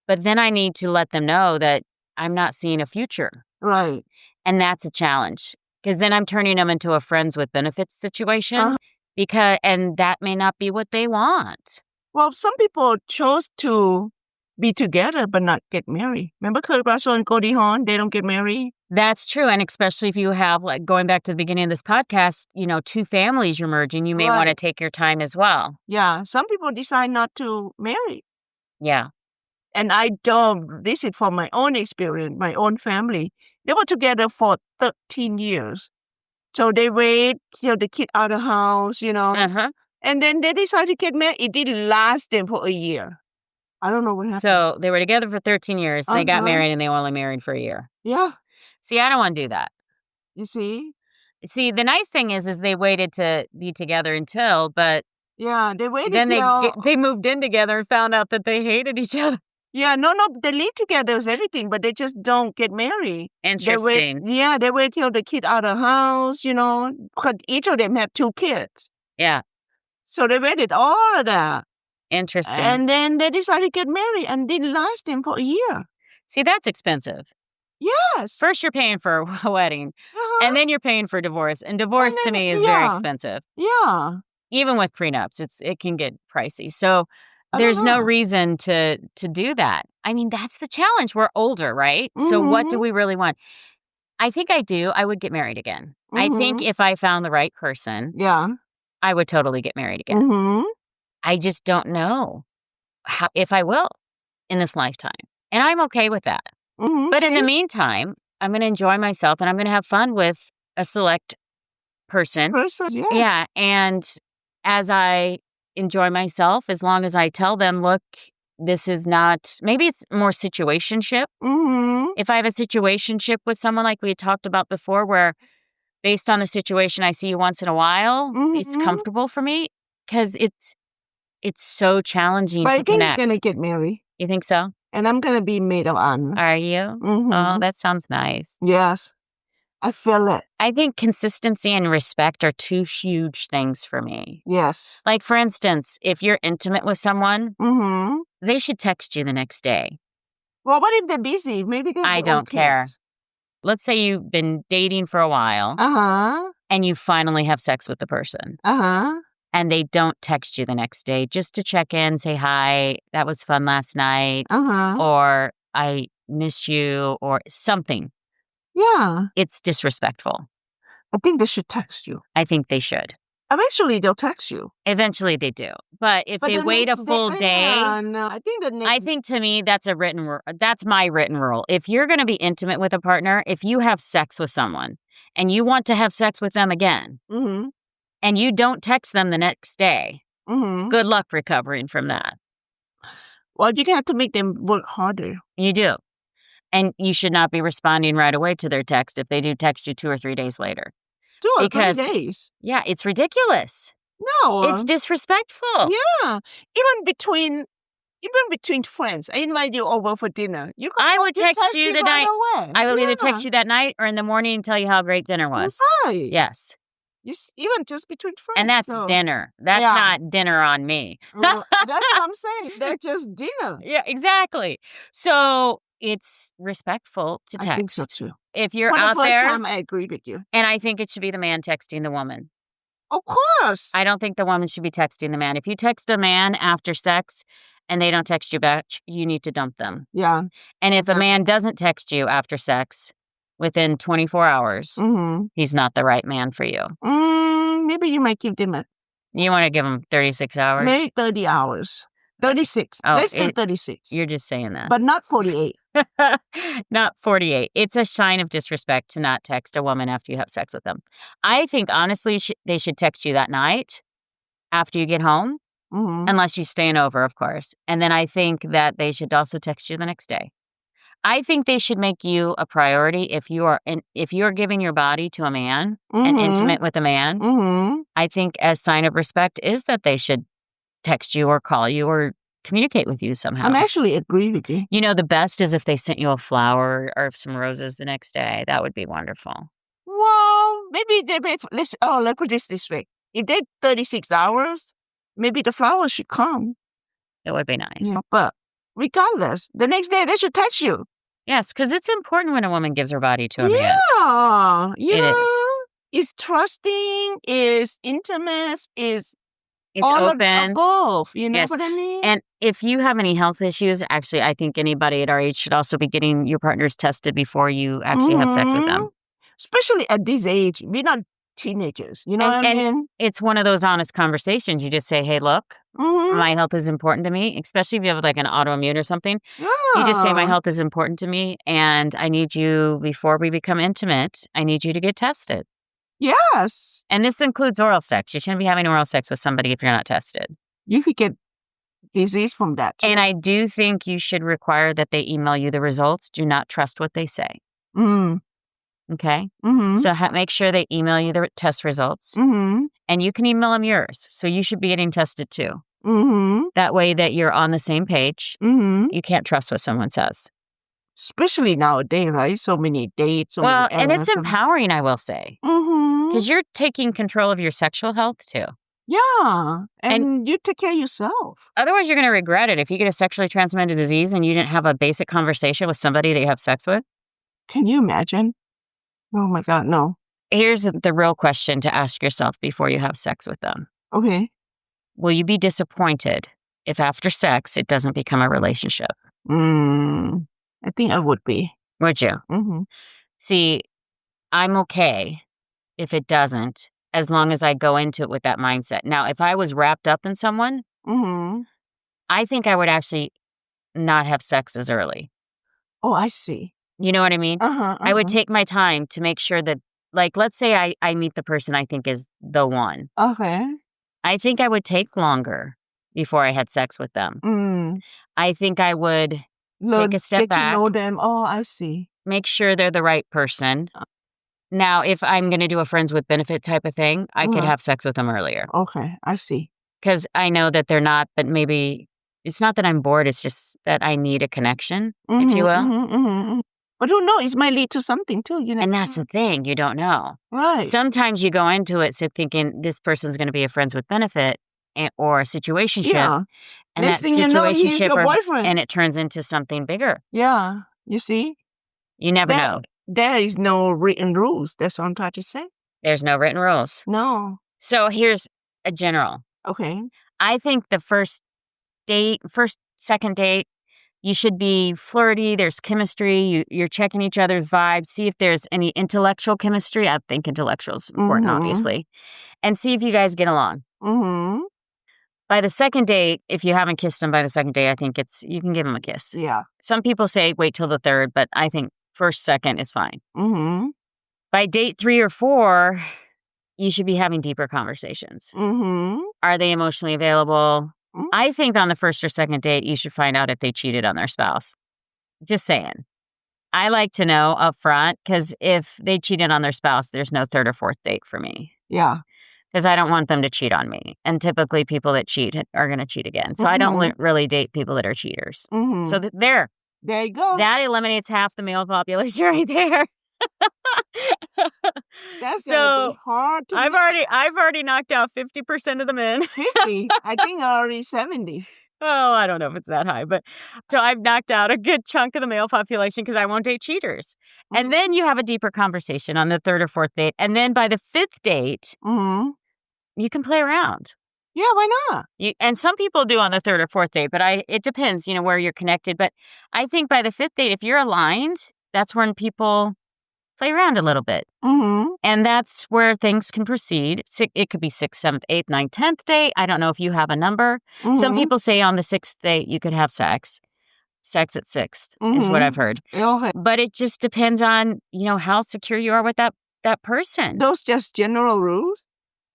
But then I need to let them know that I'm not seeing a future. Right. And that's a challenge because then I'm turning them into a friends with benefits situation and that may not be what they want. Well, some people chose to be together but not get married. Remember Kurt Russell and Goldie Hawn? They don't get married. That's true. And especially if you have, like, going back to the beginning of this podcast, 2 families you're merging, you may want to take your time as well. Yeah. Some people decide not to marry. Yeah. And this is from my own experience, my own family. They were together for 13 years. So they wait till the kid out of the house, Uh-huh. and then they decide to get married. It didn't last them for a year. I don't know what happened. So they were together for 13 years. They got Uh-huh. married and they were only married for a year. Yeah, See, I don't want to do that. you see? See, the nice thing is they waited to be together until, but Yeah, they waited then till... they moved in together and found out that they hated each other. Yeah, no, they live together as everything, but they just don't get married. Interesting. They wait till the kid out of the house, because each of them have 2 kids. Yeah, So they waited all of that. interesting. And then they decided to get married and didn't last them for a year. See, that's expensive. Yes. First, you're paying for a wedding, Uh-huh. and then you're paying for divorce. And divorce to then- me is very yeah. expensive. Yeah. Even with prenups, it can get pricey. So I don't there's no know. reason to do that. I mean, that's the challenge. We're older, right? So what do Mhm. we really want? I think I would get married again. I think if I found the right person, Yeah. I would totally get married again. Mm-hmm. I just don't know if I will in this lifetime. And I'm okay with that. Mm-hmm. But in the meantime, I'm going to enjoy myself and I'm going to have fun with a select person. Yes. Yeah. And as I enjoy myself, as long as I tell them, look, this is not, maybe it's more situationship. Mm-hmm. If I have a situationship with someone like we talked about before, where based on the situation, I see you once in a while, it's Mhm. comfortable for me because it's so challenging But I to think you're connect. going to get married. You think so? And I'm going to be maid of honor. Are you? Mm-hmm. Oh, that sounds nice. Yes. I feel it. I think consistency and respect are 2 huge things for me. Yes. Like, for instance, if you're intimate with someone, Mm-hmm. they should text you the next day. Well, what if they're busy? Maybe they're I don't care. Let's say you've been dating for a while Uh-huh. and you finally have sex with the person Uh-huh. and they don't text you the next day just to check in, say, hi, that was fun last night, Uh-huh. or I miss you, or something. Yeah. It's disrespectful. I think they should text you. I think they should. Eventually, they'll text you. Eventually they do. But if they the wait a next full day, Yeah, no. I think the next... I think to me that's a written rule. That's my written rule. If you're going to be intimate with a partner, if you have sex with someone and you want to have sex with them again Mm-hmm. and you don't text them the next day, Mm-hmm. good luck recovering from that. Well, you have to make them work harder. You do. And you should not be responding right away to their text if they do text you 2 or 3 days later. 2 or 3 Because- days. Yeah, it's ridiculous. No. It's disrespectful. Yeah. Even between friends. I invite you over for dinner. I would text you me the right night. away. I will either Yeah. text you that night or in the morning and tell you how great dinner was. Right. Yes. Even just between friends. And that's so. dinner. That's Yeah. not dinner on me. Well, that's what I'm saying. That's just dinner. Yeah, exactly. So it's respectful to text. I think so too. If you're For the out first there, time, I agree with you. and I think it should be the man texting the woman. Of course. I don't think the woman should be texting the man. If you text a man after sex and they don't text you back, you need to dump them. Yeah. And if a Yeah. man doesn't text you after sex within 24 hours, Mm-hmm. he's not the right man for you. Maybe you might give them You want to give him 36 hours? maybe 30 hours. 36. Oh, Let's do 36. You're just saying that. But not 48. Not 48. It's a sign of disrespect to not text a woman after you have sex with them. I think, honestly, they should text you that night after you get home, Mm-hmm. unless you're staying over, of course. And then I think that they should also text you the next day. I think they should make you a priority if you are giving your body to a man and intimate with a man. Mm-hmm. I think as sign of respect is that they should text you or call you or communicate with you somehow. I'm actually agree with you. You know, the best is if they sent you a flower or some roses the next day. That would be wonderful. Well, maybe let's put this way. If they're 36 hours, maybe the flowers should come. It would be nice. Yeah. But regardless, the next day they should text you. Yes, because it's important when a woman gives her body to a man. Yeah. It is. It's trusting, it's intimate, it's It's all open. above. You know Yes. what I mean? And if you have any health issues, actually, I think anybody at our age should also be getting your partners tested before you actually have sex with them. Especially at this age. We're not teenagers. You know what I And- mean? It's one of those honest conversations. You just say, hey, look, Mhm. my health is important to me, especially if you have like an autoimmune or something. Yeah. You just say, my health is important to me, and I need you, before we become intimate, I need you to get tested. Yes. And this includes oral sex. You shouldn't be having oral sex with somebody if you're not tested. You could get disease from that too. And I do think you should require that they email you the results. Do not trust what they say. Mm. Okay? Mm-hmm. So make sure they email you the test results. Mm-hmm. And you can email them yours. So you should be getting tested too. Mm-hmm. That way that you're on the same page. Mm-hmm. You can't trust what someone says. Especially nowadays, right? So many dates. Well, and it's empowering, I will say. Mm-hmm. Because you're taking control of your sexual health too. Yeah. And you take care of yourself. Otherwise, you're going to regret it if you get a sexually transmitted disease and you didn't have a basic conversation with somebody that you have sex with. Can you imagine? Oh my God, no. Here's the real question to ask yourself before you have sex with them. Okay. Will you be disappointed if after sex it doesn't become a relationship? I think I would be. Would you? Mm-hmm. See, I'm okay if it doesn't, as long as I go into it with that mindset. Now, if I was wrapped up in someone, I think I would actually not have sex as early. Oh, I see. You know what I mean? I would take my time to make sure that, like, let's say I meet the person I think is the one. Okay. I think I would take longer before I had sex with them. I think I would take a step back. Get to know them. Oh, I see. Make sure they're the right person. Now, if I'm going to do a friends with benefit type of thing, I could have sex with them earlier. Okay, I see. Because I know that they're not, but maybe it's not that I'm bored. It's just that I need a connection, if you will. But who knows? It might lead to something too, you know. And that's the thing. You don't know. Right. Sometimes you go into it thinking this person's going to be a friends with benefit or a situationship. Yeah. And Next that thing you know, he's situationship your boyfriend. and it turns into something bigger. Yeah. You see? You never know. There is no written rules. That's what I'm trying to say. There's no written rules. No. So here's a general. Okay. I think the second date, you should be flirty. There's chemistry. You're checking each other's vibes. See if there's any intellectual chemistry. I think intellectual is important, obviously. And see if you guys get along. By the second date, if you haven't kissed them by the second date, I think you can give them a kiss. Yeah. Some people say wait till the third, but I think first, second is fine. By date 3 or 4, you should be having deeper conversations. Are they emotionally available? I think on the first or second date, you should find out if they cheated on their spouse. Just saying. I like to know up front, because if they cheated on their spouse, there's no third or fourth date for me. Yeah. Because I don't want them to cheat on me. And typically people that cheat are going to cheat again. So I don't really date people that are cheaters. So there you go. That eliminates half the male population right there. That's gonna be hard to I've already knocked out 50% of the men. 50. I think already 70. Oh, I don't know if it's that high, but so I've knocked out a good chunk of the male population because I won't date cheaters. And then you have a deeper conversation on the third or fourth date. And then by the fifth date, you can play around. Yeah, why not? And some people do on the third or fourth date, but it depends, where you're connected. But I think by the fifth date, if you're aligned, that's when people play around a little bit. And that's where things can proceed. It could be 6th, 7th, 8th, 9th, 10th date. I don't know if you have a number. Some people say on the 6th date, you could have sex. Sex at 6th is what I've heard. Okay. But it just depends on, how secure you are with that person. Those just general rules?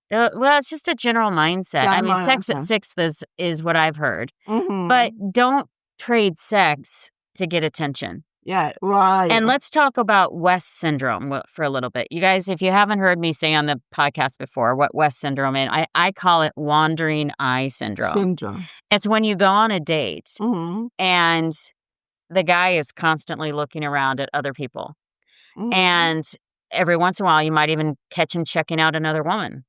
Well, it's just a general mindset. Sex at 6th is what I've heard. But don't trade sex to get attention. Yeah, right. And let's talk about West syndrome for a little bit. You guys, if you haven't heard me say on the podcast before what West syndrome is, I call it wandering eye syndrome. It's when you go on a date and the guy is constantly looking around at other people. And every once in a while, you might even catch him checking out another woman.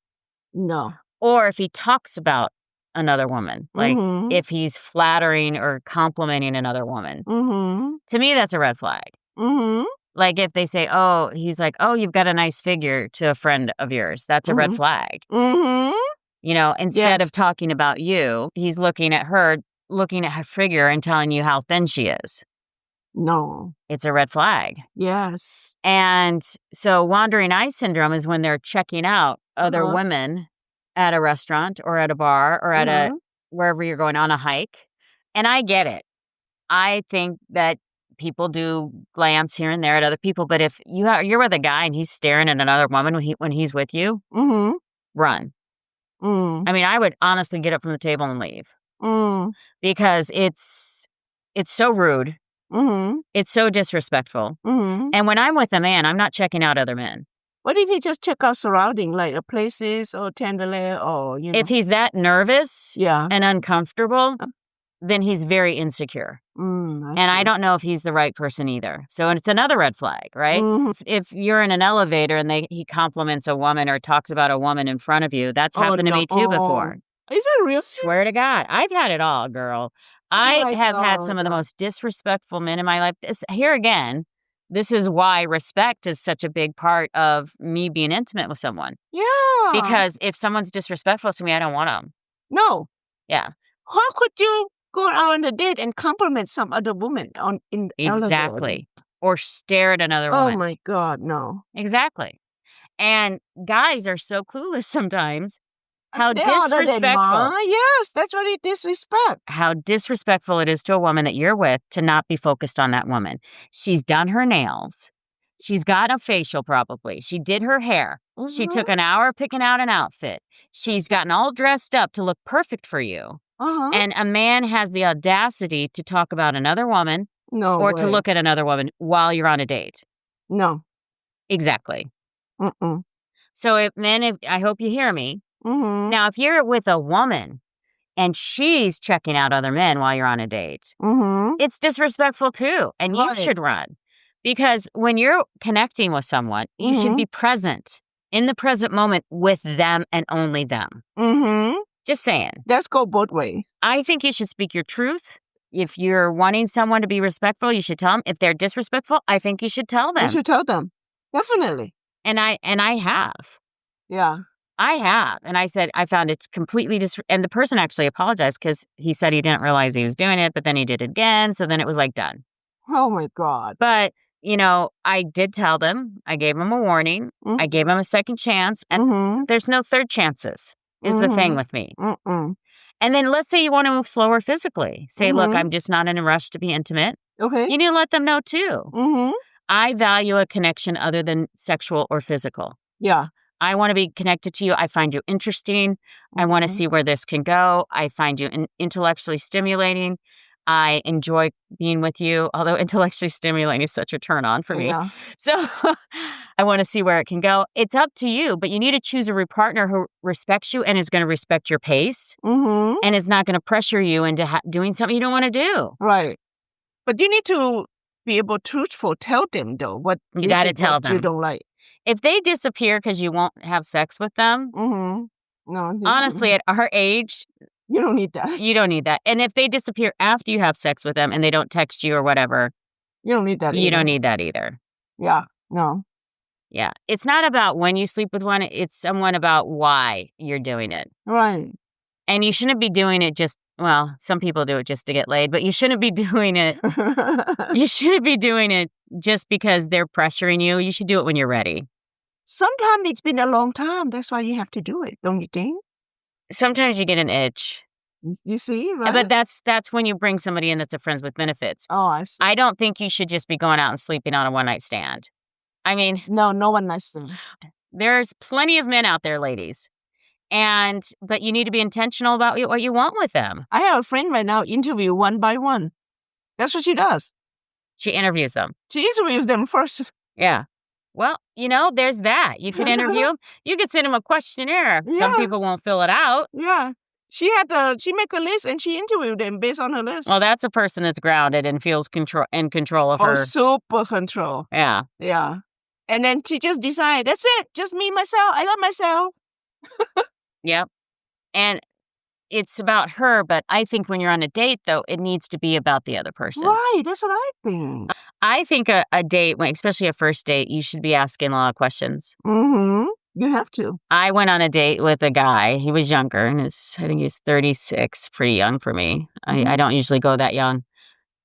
No. Or if he talks about another woman, like if he's flattering or complimenting another woman. To me, that's a red flag. Like if they say, he's like, you've got a nice figure to a friend of yours. That's a red flag. Instead of talking about you, he's looking at her figure and telling you how thin she is. No. It's a red flag. Yes. And so wandering eye syndrome is when they're checking out other women at a restaurant or at a bar or at wherever you're going on a hike. And I get it. I think that people do glance here and there at other people, but if you're with a guy and he's staring at another woman when he's with you, run. I mean, I would honestly get up from the table and leave because it's so rude. It's so disrespectful. And when I'm with a man, I'm not checking out other men. What if you just check out surrounding, like places or Tenderley or, If he's that nervous and uncomfortable, then he's very insecure. I don't know if he's the right person either. So it's another red flag, right? If you're in an elevator and he compliments a woman or talks about a woman in front of you, that's happened to me too before. Is it real? Swear to God. I've had it all, girl. I have had some of the most disrespectful men in my life. Here again, this is why respect is such a big part of me being intimate with someone. Yeah. Because if someone's disrespectful to me, I don't want them. No. Yeah. How could you go out on a date and compliment some other woman in Exactly. Or stare at another woman. Oh, my God, no. Exactly. And guys are so clueless sometimes. How They are disrespectful. Yes, that's what it is, disrespect. How disrespectful it is to a woman that you're with to not be focused on that woman. She's done her nails. She's got a facial probably. She did her hair. She took an hour picking out an outfit. She's gotten all dressed up to look perfect for you. And a man has the audacity to talk about another woman to look at another woman while you're on a date. No. Exactly. So I hope you hear me. Now, if you're with a woman and she's checking out other men while you're on a date, it's disrespectful too. And you should run. Because when you're connecting with someone, you should be present in the present moment with them and only them. Just saying. Let's go both ways. I think you should speak your truth. If you're wanting someone to be respectful, you should tell them. If they're disrespectful, I think you should tell them. You should tell them. Definitely. And I have. Yeah. I have. And I said, I found it's completely and the person actually apologized because he said he didn't realize he was doing it, but then he did it again. So then it was like done. Oh, my God. But, I did tell them. I gave them a warning. I gave them a second chance. And there's no third chances is the thing with me. And then let's say you want to move slower physically. Say, look, I'm just not in a rush to be intimate. Okay. You need to let them know too. I value a connection other than sexual or physical. Yeah. I want to be connected to you. I find you interesting. I want to see where this can go. I find you intellectually stimulating. I enjoy being with you, although intellectually stimulating is such a turn on for me. Yeah. So I want to see where it can go. It's up to you, but you need to choose a partner who respects you and is going to respect your pace and is not going to pressure you into doing something you don't want to do. Right. But you need to be able truthful. Tell them, though, what you got to tell them you don't like. If they disappear because you won't have sex with them, no. Honestly, at our age, you don't need that. You don't need that. And if they disappear after you have sex with them and they don't text you or whatever, you don't need that either. You don't need that either. Yeah, no. Yeah. It's not about when you sleep with one. It's someone about why you're doing it. Right. And you shouldn't be doing it some people do it just to get laid, but you shouldn't be doing it. You shouldn't be doing it just because they're pressuring you. You should do it when you're ready. Sometimes it's been a long time. That's why you have to do it, don't you think? Sometimes you get an itch. You see, right? But that's when you bring somebody in that's a friends with benefits. Oh, I see. I don't think you should just be going out and sleeping on a one-night stand. I mean... No one-night stand. There's plenty of men out there, ladies. But you need to be intentional about what you want with them. I have a friend right now interview one by one. That's what she does. She interviews them. She interviews them first. Yeah. Well, there's that. You can interview them. You could send them a questionnaire. Yeah. Some people won't fill it out. Yeah. She make a list and she interviewed them based on her list. Well, that's a person that's grounded and feels in control of her. Oh, super control. Yeah. Yeah. And then she just decided, that's it. Just me, myself. I love myself. Yep. And it's about her, but I think when you're on a date, though, it needs to be about the other person. Right. That's what I think. I think a date, especially a first date, you should be asking a lot of questions. You have to. I went on a date with a guy. He was younger, and I think he was 36, pretty young for me. I don't usually go that young.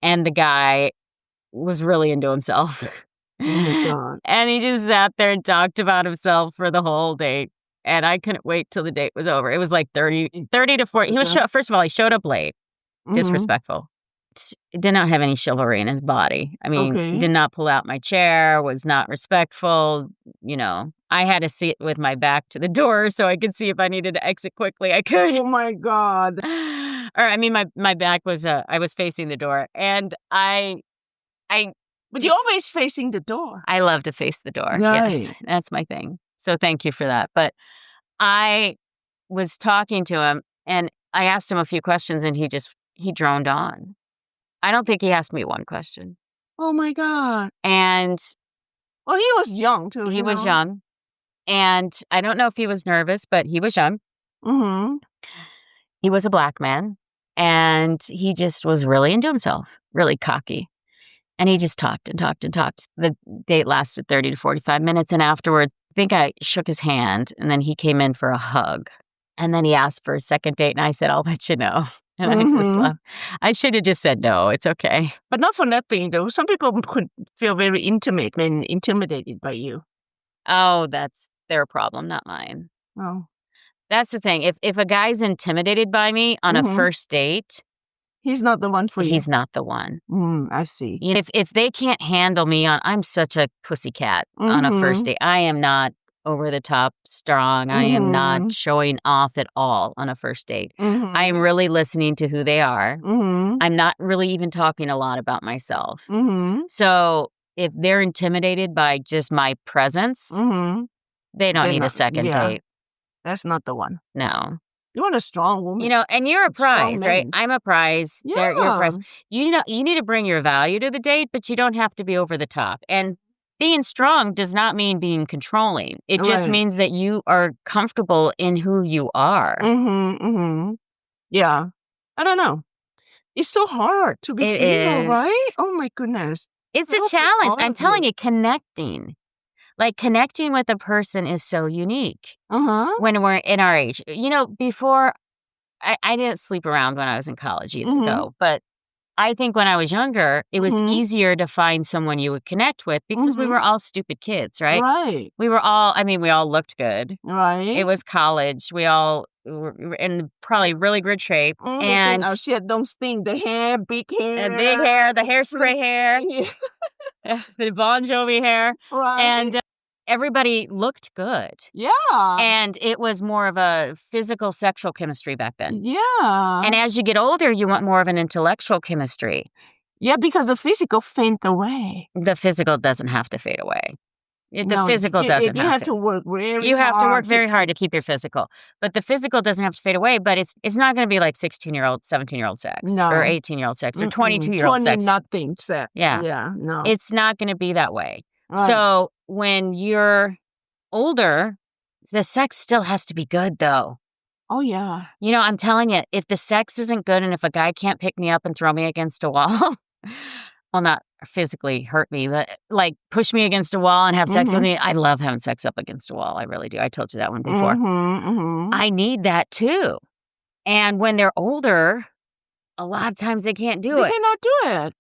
And the guy was really into himself. Oh, my God. And he just sat there and talked about himself for the whole date. And I couldn't wait till the date was over. It was like 30 to 40. He was first of all, he showed up late. Disrespectful. did not have any chivalry in his body. I mean, Okay. did not pull out my chair, was not respectful. You know, I had to sit with my back to the door so I could see if I needed to exit quickly. I could. Oh my God. Or I mean, my back was I was facing the door, and I. But you're always facing the door. I love to face the door. Right. Yes, that's my thing. So thank you for that. But I was talking to him, and I asked him a few questions, and he droned on. I don't think he asked me one question. Oh my God. And Well, he was young too. he was young. And I don't know if he was nervous, but he was young. Mm-hmm. He was a black man. And he just was really into himself, really cocky. And he just talked and talked and talked. The date lasted 30 to 45 minutes. And afterwards, I think I shook his hand. And then he came in for a hug. And then he asked for a second date. And I said, I'll let you know. And I just laughed. I should have just said no. It's okay. But not for nothing, though. Some people could feel very intimate when intimidated by you. Oh, that's their problem, not mine. Oh. That's the thing. If a guy's intimidated by me on a first date, he's not the one for you. He's not the one. I see. You know, if they can't handle me I'm such a pussycat on a first date. I am not over the top strong. I am not showing off at all on a first date. I am really listening to who they are. I'm not really even talking a lot about myself. So if they're intimidated by just my presence, they don't need a second date. That's not the one. No. You want a strong woman. You know, and you're a prize, man. right? I'm a prize. Yeah. You're a prize. You know, you need to bring your value to the date, but you don't have to be over the top. And being strong does not mean being controlling. It just means that you are comfortable in who you are. Yeah. I don't know. It's so hard to be single, right? Oh my goodness. It's a challenge. I'm telling you, connecting. Like connecting with a person is so unique when we're in our age. You know, before, I didn't sleep around when I was in college either, though. But I think when I was younger, it was easier to find someone you would connect with because we were all stupid kids, right? Right. We were all, I mean, we all looked good. Right. It was college. We all were in probably really good shape. And our shit don't stink. The hair, big hair. The big hair, the hairspray hair, the Bon Jovi hair. Right. And everybody looked good. Yeah. And it was more of a physical, sexual chemistry back then. Yeah. And as you get older, you want more of an intellectual chemistry. Yeah, because the physical fades away. The physical doesn't have to fade away. The physical doesn't have to. You have to work very hard. You have to work very hard to keep your physical. But the physical doesn't have to fade away, but it's not going to be like 16-year-old, 17-year-old sex. No. Or 18-year-old sex. Or 22-year-old sex. 20-nothing sex. Yeah. Yeah, no. It's not going to be that way. Right. So when you're older, the sex still has to be good, though. Oh, yeah. You know, I'm telling you, if the sex isn't good and if a guy can't pick me up and throw me against a wall, well, not physically hurt me, but like push me against a wall and have sex with me. I love having sex up against a wall. I really do. I told you that one before. I need that too. And when they're older, a lot of times they can't do it. They cannot do it.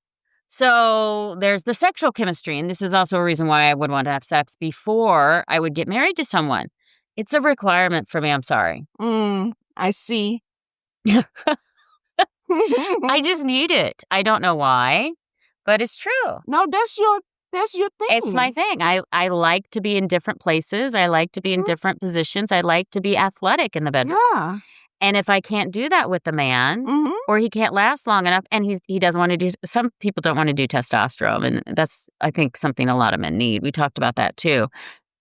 So there's the sexual chemistry. And this is also a reason why I would want to have sex before I would get married to someone. It's a requirement for me. I'm sorry. I see. I just need it. I don't know why, but it's true. No, that's your thing. It's my thing. I like to be in different places. I like to be in different positions. I like to be athletic in the bedroom. Yeah. And if I can't do that with the man, or he can't last long enough, and he doesn't want to do, some people don't want to do testosterone, and that's, I think, something a lot of men need. We talked about that too.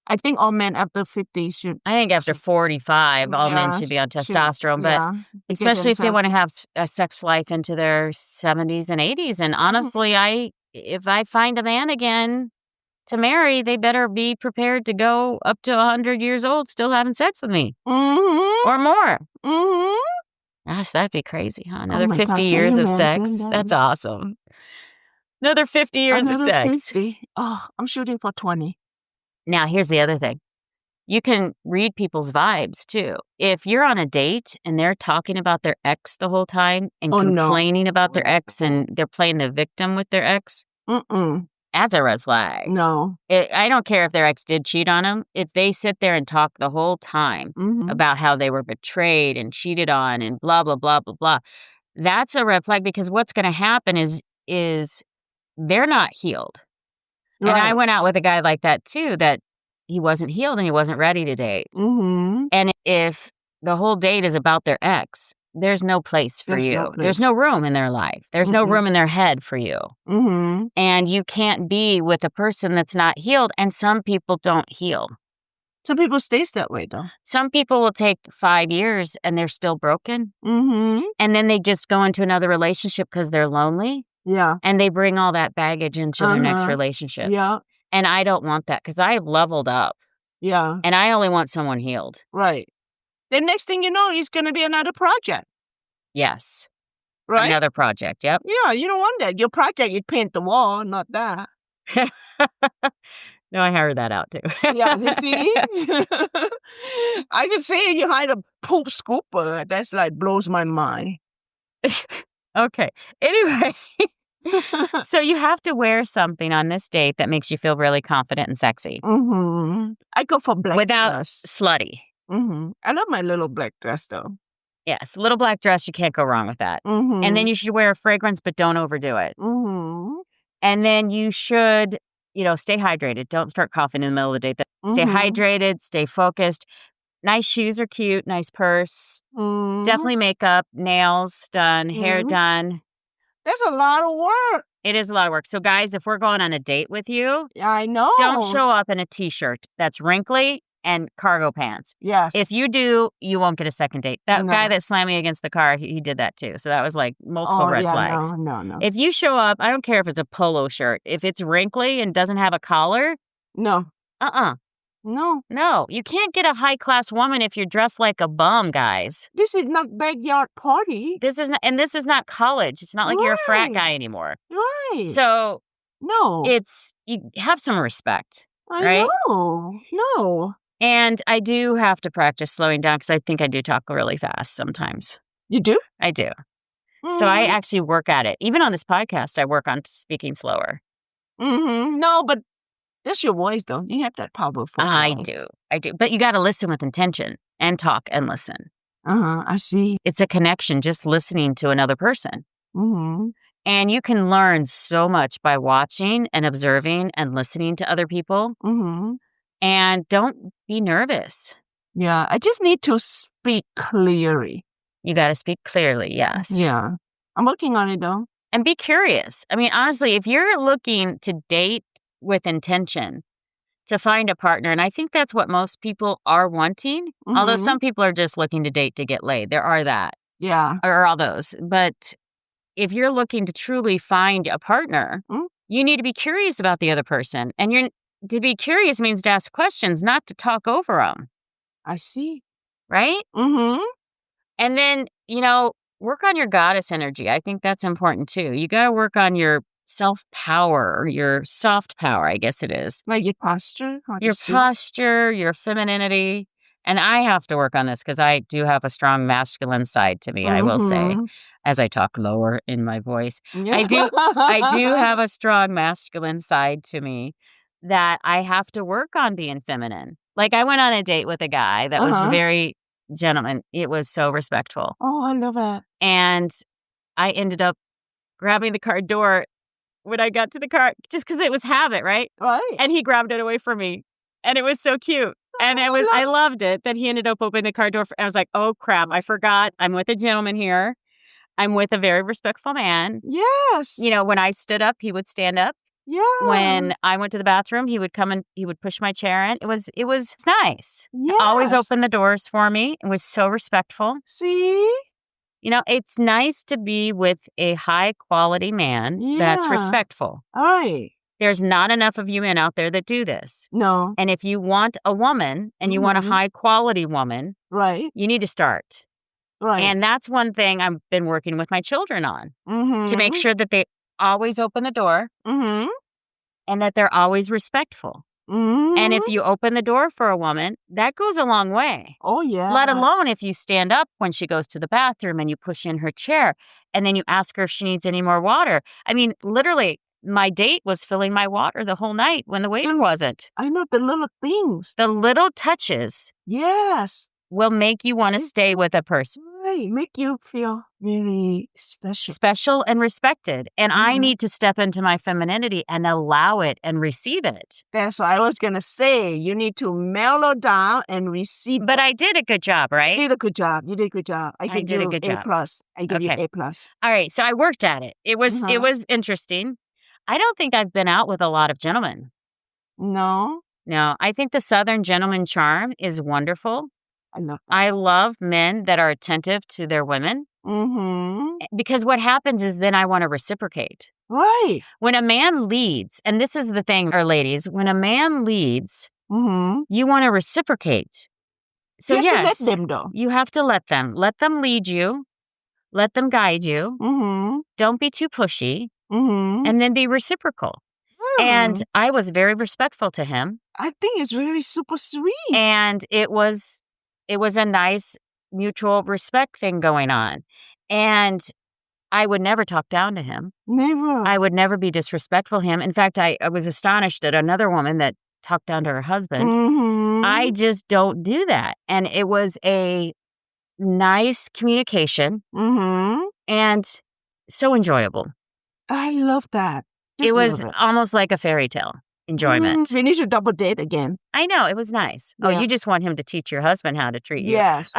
I think all men after 50 should. I think after 45, all men should be on testosterone, but especially if they want to have a sex life into their 70s and 80s. And honestly, if I find a man again to marry, they better be prepared to go up to 100 years old still having sex with me or more. Gosh, that'd be crazy, huh? Another 50 years of sex. That's awesome. Another 50 years of sex. 50. Oh, I'm shooting for 20. Now, here's the other thing. You can read people's vibes, too. If you're on a date and they're talking about their ex the whole time and complaining about their ex and they're playing the victim with their ex, that's a red flag. No. I don't care if their ex did cheat on them. If they sit there and talk the whole time about how they were betrayed and cheated on and blah, blah, blah, blah, blah, that's a red flag because what's going to happen is they're not healed. And I Right. went out with a guy like that too, that he wasn't healed and he wasn't ready to date. Mm-hmm. And if the whole date is about their ex, there's no place for There's you. no There's place. no room in their life. There's no room in their head for you. Mm-hmm. And you can't be with a person that's not healed. And some people don't heal. Some people stays that way, though. Some people will take 5 years and they're still broken. Mm-hmm. And then they just go into another relationship because they're lonely. Yeah. And they bring all that baggage into their next Uh-huh. relationship. Yeah. And I don't want that because I have leveled up. Yeah. And I only want someone healed. Right. The next thing you know, it's going to be another project. Yes. Right? Another project. Yep. Yeah, you don't want that. Your project, you paint the wall, not that. No, I heard that out too. Yeah, you see? I could say you hide a poop scooper. That's like blows my mind. Okay. Anyway, so you have to wear something on this date that makes you feel really confident and sexy Mm-hmm. I go for black without dress. slutty. Mm-hmm. I love my little black dress, though. Yes, little black dress, you can't go wrong with that. Mm-hmm. And then you should wear a fragrance, but don't overdo it. Mm-hmm. And then you should, stay hydrated. Don't start coughing in the middle of the day. Stay hydrated, stay focused. Nice shoes are cute, nice purse. Mm-hmm. Definitely makeup, nails done, hair done. That's a lot of work. It is a lot of work. So guys, if we're going on a date with you, Yeah, I know. don't show up in a t-shirt that's wrinkly and cargo pants. Yes. If you do, you won't get a second date. That No. guy that slammed me against the car, he did that too. So that was like multiple red flags. No. If you show up, I don't care if it's a polo shirt. If it's wrinkly and doesn't have a collar, No. no. You can't get a high-class woman if you're dressed like a bum, guys. This is not backyard party. This is not college. It's not like you're a frat Right. guy anymore. Right. So no. you have some respect. I right? know. No. And I do have to practice slowing down because I think I do talk really fast sometimes. You do? I do. So I actually work at it. Even on this podcast, I work on speaking slower. Mm-hmm. No, but that's your voice, though. You have that powerful I voice. do. But you got to listen with intention and talk and listen. Uh-huh. I see. It's a connection just listening to another person. Mm-hmm. And you can learn so much by watching and observing and listening to other people. Mm-hmm. And don't be nervous. Yeah. I just need to speak clearly. You got to speak clearly, yes. Yeah. I'm working on it, though. And be curious. I mean, honestly, if you're looking to date with intention to find a partner, and I think that's what most people are wanting, although some people are just looking to date to get laid. There are that. Yeah. Or all those. But if you're looking to truly find a partner, you need to be curious about the other person. And to be curious means to ask questions, not to talk over them. I see. Right? Mm-hmm. And then, work on your goddess energy. I think that's important too. You got to work on your self-power or your soft power, I guess it is. Like your posture? Your posture, your femininity. And I have to work on this because I do have a strong masculine side to me, I will say, as I talk lower in my voice. Yeah. I do have a strong masculine side to me that I have to work on being feminine. Like I went on a date with a guy that was very gentleman. It was so respectful. Oh, I love it. And I ended up grabbing the car door when I got to the car, just because it was habit, right? Right. And he grabbed it away from me. And it was so cute. And I loved it that he ended up opening the car door. I was like, oh, crap. I forgot. I'm with a gentleman here. I'm with a very respectful man. Yes. When I stood up, he would stand up. Yeah. When I went to the bathroom, he would come and he would push my chair in. It was nice. Yes. Always opened the doors for me. It was so respectful. See? It's nice to be with a high quality man that's respectful. All right. There's not enough of you men out there that do this. No. And if you want a woman and you want a high quality woman, right, you need to start. Right. And that's one thing I've been working with my children on to make sure that they always open the door and that they're always respectful. And if you open the door for a woman, that goes a long way. Oh, yeah. Let alone if you stand up when she goes to the bathroom and you push in her chair and then you ask her if she needs any more water. I mean, literally, my date was filling my water the whole night when the waiter wasn't. I know the little things. The little touches Yes. will make you want to stay with a person. Right. Make you feel very special. Special and respected. And I Mhm. need to step into my femininity and allow it and receive it. That's what I was going to say. You need to mellow down and receive. But I did a good job, You right? did a good job. You did a good job. I give did a you good A job. plus. I give you Okay. A plus. All right. So I worked at it. It was interesting. I don't think I've been out with a lot of gentlemen. No, No, I think the Southern gentleman charm is wonderful. I love that. I love men that are attentive to their women because what happens is then I want to reciprocate. Right. When a man leads, and this is the thing, or ladies, when a man leads, you want to reciprocate. So you have yes, to let them though. you have to let them. Let them lead you. Let them guide you. Don't be too pushy. And then be reciprocal. And I was very respectful to him. I think it's very super sweet. And it was a nice mutual respect thing going on. And I would never talk down to him. Never. I would never be disrespectful to him. In fact, I was astonished at another woman that talked down to her husband. I just don't do that. And it was a nice communication and so enjoyable. I love that. It was almost like a fairy tale enjoyment. We need to double date again. I know. It was nice. Yeah. Oh, you just want him to teach your husband how to treat you. Yes.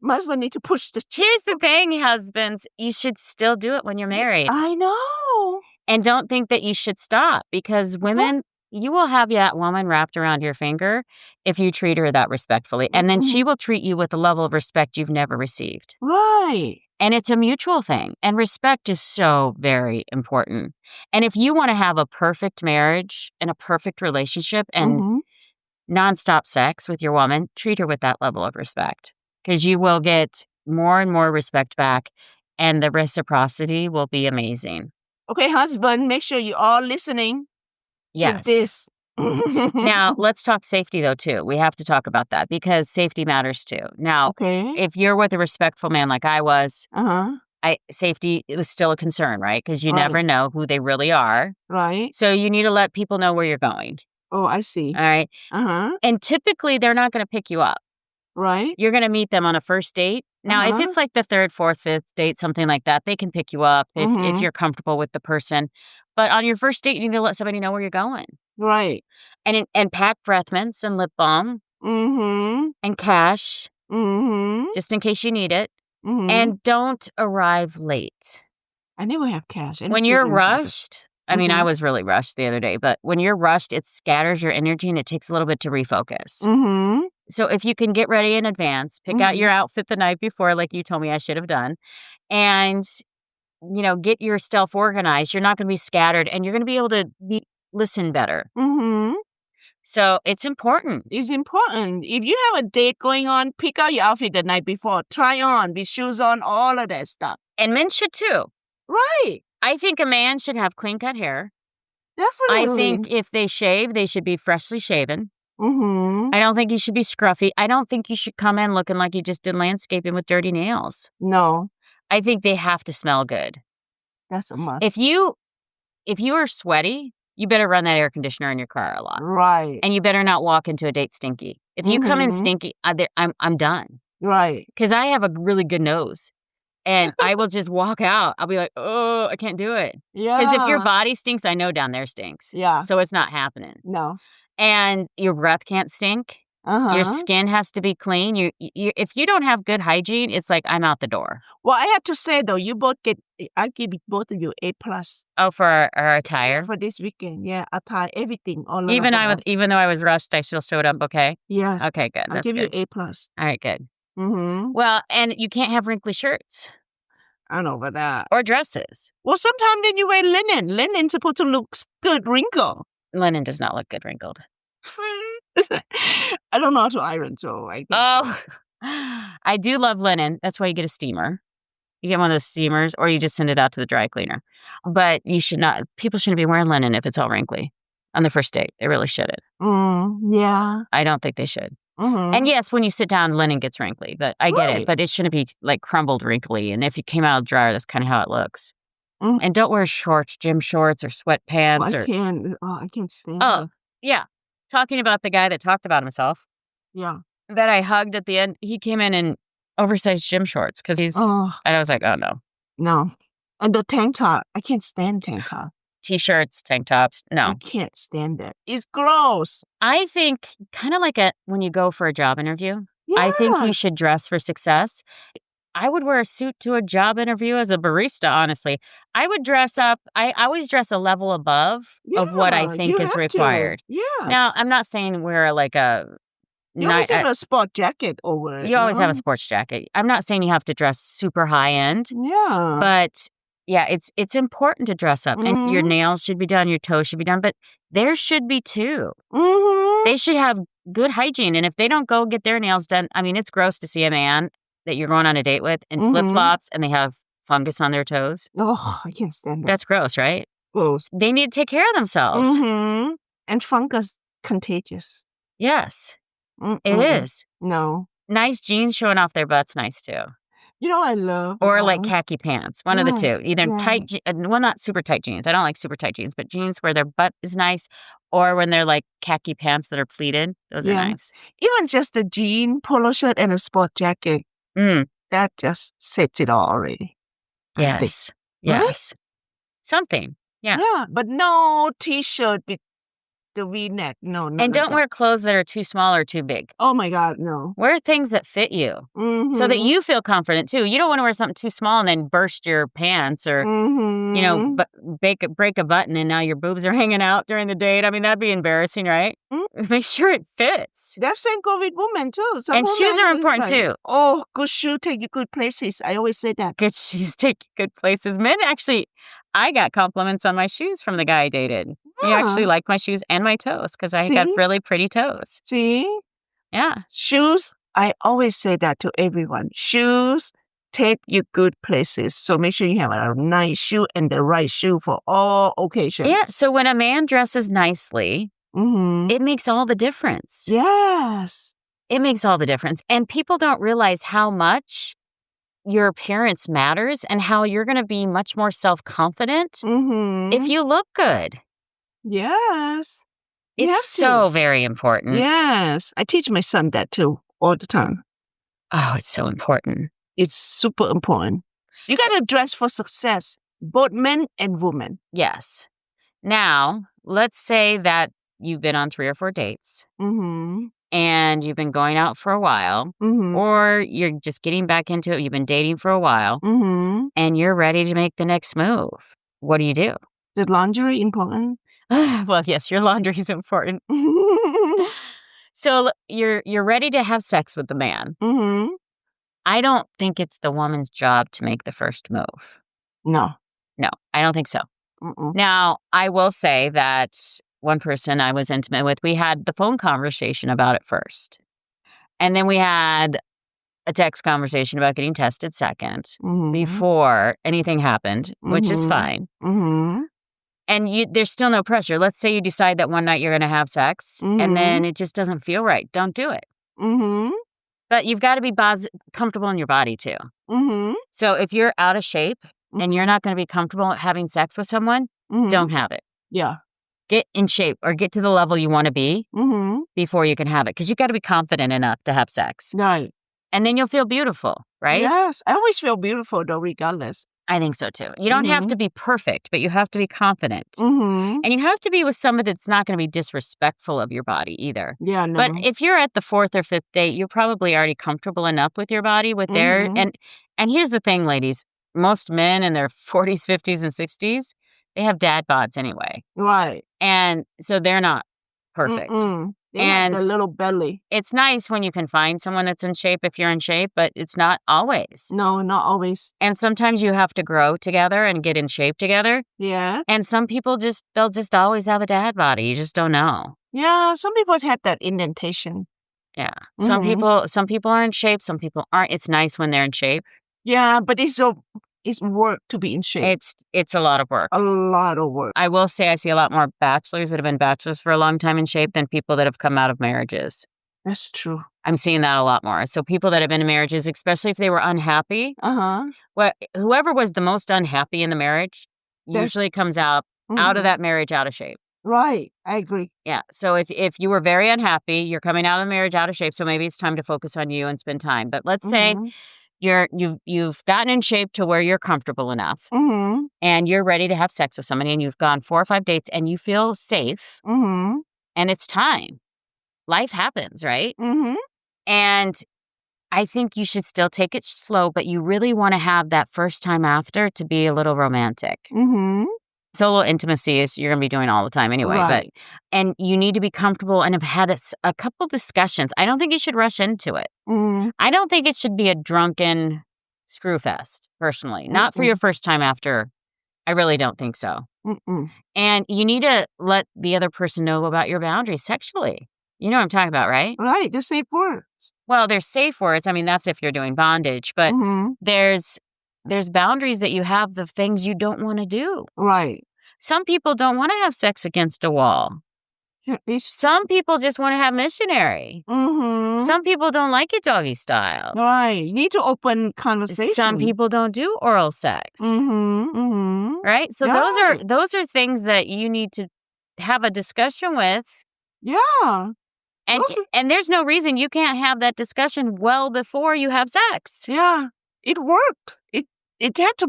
Husband need to push the Here's the thing, husbands. You should still do it when you're married. I know. And don't think that you should stop because women, you will have that woman wrapped around your finger if you treat her that respectfully. And then she will treat you with a level of respect you've never received. Right. And it's a mutual thing. And respect is so very important. And if you want to have a perfect marriage and a perfect relationship and nonstop sex with your woman, treat her with that level of respect because you will get more and more respect back and the reciprocity will be amazing. Okay, husband, make sure you're all listening Yes. to this. Now, let's talk safety, though, too. We have to talk about that because safety matters, too. Now, if you're with a respectful man like I was, safety it was still a concern, right? Because you never know who they really are. Right. So you need to let people know where you're going. Oh, I see. All right. And typically, they're not going to pick you up. Right. You're going to meet them on a first date. Now, if it's like the third, fourth, fifth date, something like that, they can pick you up if you're comfortable with the person. But on your first date, you need to let somebody know where you're going. Right. And pack breath mints and lip balm and cash just in case you need it. And don't arrive late. I never have cash. When you're rushed, I mean, I was really rushed the other day, but when you're rushed, it scatters your energy and it takes a little bit to refocus. So if you can get ready in advance, pick out your outfit the night before, like you told me I should have done, and, get yourself organized. You're not going to be scattered and you're going to be able to listen better. So it's important. It's important. If you have a date going on, pick out your outfit the night before. Try on, with shoes on, all of that stuff. And men should too. Right. I think a man should have clean cut hair. Definitely. I think if they shave, they should be freshly shaven. I don't think you should be scruffy. I don't think you should come in looking like you just did landscaping with dirty nails. No. I think they have to smell good. That's a must. If you are sweaty, you better run that air conditioner in your car a lot. Right. And you better not walk into a date stinky. If you come in stinky, I'm done. Right. Because I have a really good nose. And I will just walk out. I'll be like, oh, I can't do it. Yeah. Because if your body stinks, I know down there stinks. Yeah. So it's not happening. No. And your breath can't stink. Your skin has to be clean. You if you don't have good hygiene, it's like I'm out the door. Well, I have to say though, I give both of you A plus. Oh, for our attire for this weekend. Yeah, attire, everything. All even though I was rushed, I still showed up. Okay. Yes. Okay, good. I'll give you A plus. All right, good. Well, and you can't have wrinkly shirts. I know about that. Or dresses. Well, sometimes then you wear linen. Linen's supposed to look good wrinkled. Linen does not look good wrinkled. I don't know how to iron, so I think I do love linen. That's why you get a steamer. You get one of those steamers, or you just send it out to the dry cleaner. But you should not. People shouldn't be wearing linen if it's all wrinkly on the first date. They really shouldn't. Yeah. I don't think they should. And yes, when you sit down, linen gets wrinkly, but I get it. But it shouldn't be like crumbled wrinkly. And if you came out of the dryer, that's kind of how it looks. And don't wear shorts, gym shorts, or sweatpants. I can't stand it. Yeah. Talking about the guy that talked about himself. Yeah. That I hugged at the end. He came in and oversized gym shorts because and I was like, oh no. No. And the tank top. I can't stand tank top. T-shirts, tank tops. I No. can't stand it. It's gross. I think kind of like when you go for a job interview, I think you should dress for success. I would wear a suit to a job interview as a barista, honestly. I would dress up. I always dress a level above of what I think is required. Yes. Now, I'm not saying wear like a... You always have a sport jacket over it. You always have a sports jacket. I'm not saying you have to dress super high end. Yeah. But yeah, it's important to dress up. And your nails should be done, your toes should be done. But theirs should be too. They should have good hygiene. And if they don't go get their nails done, I mean, it's gross to see a man that you're going on a date with in flip-flops and they have fungus on their toes. Oh, I can't stand that. That's gross, right? Gross. They need to take care of themselves. And fungus contagious. Yes, it is. No. Nice jeans showing off their butt's nice too. You know what I love? Or like khaki pants. One of the two. Either tight, well, not super tight jeans. I don't like super tight jeans, but jeans where their butt is nice or when they're like khaki pants that are pleated. Those are nice. Even just a jean, polo shirt, and a sport jacket. That just sets it all already. Yes. Yes. Right? Something. Yeah. Yeah, but no T-shirt with the V-neck. No. And don't wear clothes that are too small or too big. Oh my God, no. Wear things that fit you so that you feel confident too. You don't want to wear something too small and then burst your pants or, you know, break a button and now your boobs are hanging out during the date. I mean, that'd be embarrassing, right? Make sure it fits. That same go with women too. And shoes are important too. Oh, good shoe take you good places. I always say that. Good shoes take you good places. Men actually, I got compliments on my shoes from the guy I dated. He actually liked my shoes and my toes because I got really pretty toes. See? Yeah. Shoes, I always say that to everyone. Shoes take you good places. So make sure you have a nice shoe and the right shoe for all occasions. Yeah. So when a man dresses nicely, it makes all the difference. Yes. It makes all the difference. And people don't realize how much your appearance matters and how you're going to be much more self-confident if you look good. Yes. It's so very important. Yes. I teach my son that too all the time. Oh, it's so important. It's super important. You got to dress for success, both men and women. Yes. Now, let's say that you've been on 3 or 4 dates and you've been going out for a while or you're just getting back into it. You've been dating for a while and you're ready to make the next move. What do you do? The laundry important? Well, yes, your laundry is important. So you're ready to have sex with the man. I don't think it's the woman's job to make the first move. No, I don't think so. Now, I will say that one person I was intimate with, we had the phone conversation about it first. And then we had a text conversation about getting tested second before anything happened, which is fine. And there's still no pressure. Let's say you decide that one night you're going to have sex and then it just doesn't feel right. Don't do it. But you've got to be comfortable in your body too. So if you're out of shape and you're not going to be comfortable having sex with someone, don't have it. Yeah. Get in shape or get to the level you want to be before you can have it. Because you've got to be confident enough to have sex. Right. And then you'll feel beautiful, right? Yes. I always feel beautiful though, regardless. I think so too. You don't have to be perfect, but you have to be confident. And you have to be with somebody that's not going to be disrespectful of your body either. Yeah, no. But if you're at the 4th or 5th date, you're probably already comfortable enough with your body with their and here's the thing, ladies. Most men in their 40s, 50s, and 60s, they have dad bods anyway. Right. And so they're not perfect. They have a little belly. It's nice when you can find someone that's in shape if you're in shape, but it's not always. No, not always. And sometimes you have to grow together and get in shape together. Yeah. And some people they'll just always have a dad body. You just don't know. Yeah, some people have that indentation. Yeah. Some people are in shape, some people aren't. It's nice when they're in shape. Yeah, but it's work to be in shape. It's a lot of work. A lot of work. I will say I see a lot more bachelors that have been bachelors for a long time in shape than people that have come out of marriages. That's true. I'm seeing that a lot more. So people that have been in marriages, especially if they were unhappy, well, whoever was the most unhappy in the marriage usually comes out of that marriage out of shape. Right. I agree. Yeah. So if you were very unhappy, you're coming out of marriage out of shape, so maybe it's time to focus on you and spend time. But let's say Mm-hmm. you've gotten in shape to where you're comfortable enough Mm-hmm. and you're ready to have sex with somebody and you've gone 4 or 5 dates and you feel safe Mm-hmm. and it's time. Life happens, right? Mm-hmm. And I think you should still take it slow, but you really want to have that first time after to be a little romantic. Mm-hmm. Solo intimacy is you're going to be doing all the time anyway, Right. and you need to be comfortable and have had a couple discussions. I don't think you should rush into it. Mm-hmm. I don't think it should be a drunken screw fest, personally. Not for your first time after. I really don't think so. Mm-mm. And you need to let the other person know about your boundaries sexually. You know what I'm talking about, right? Right. The safe words. Well, there's safe words. I mean, that's if you're doing bondage, but Mm-hmm. there's boundaries that you have, the things you don't want to do. Right. Some people don't want to have sex against a wall. Some people just want to have missionary. Mm-hmm. Some people don't like it doggy style. Right. You need to open conversation. Some people don't do oral sex. Mm-hmm. Mm-hmm. Right? So Right. those are things that you need to have a discussion with. Yeah. And there's no reason you can't have that discussion well before you have sex. Yeah. It worked. It had to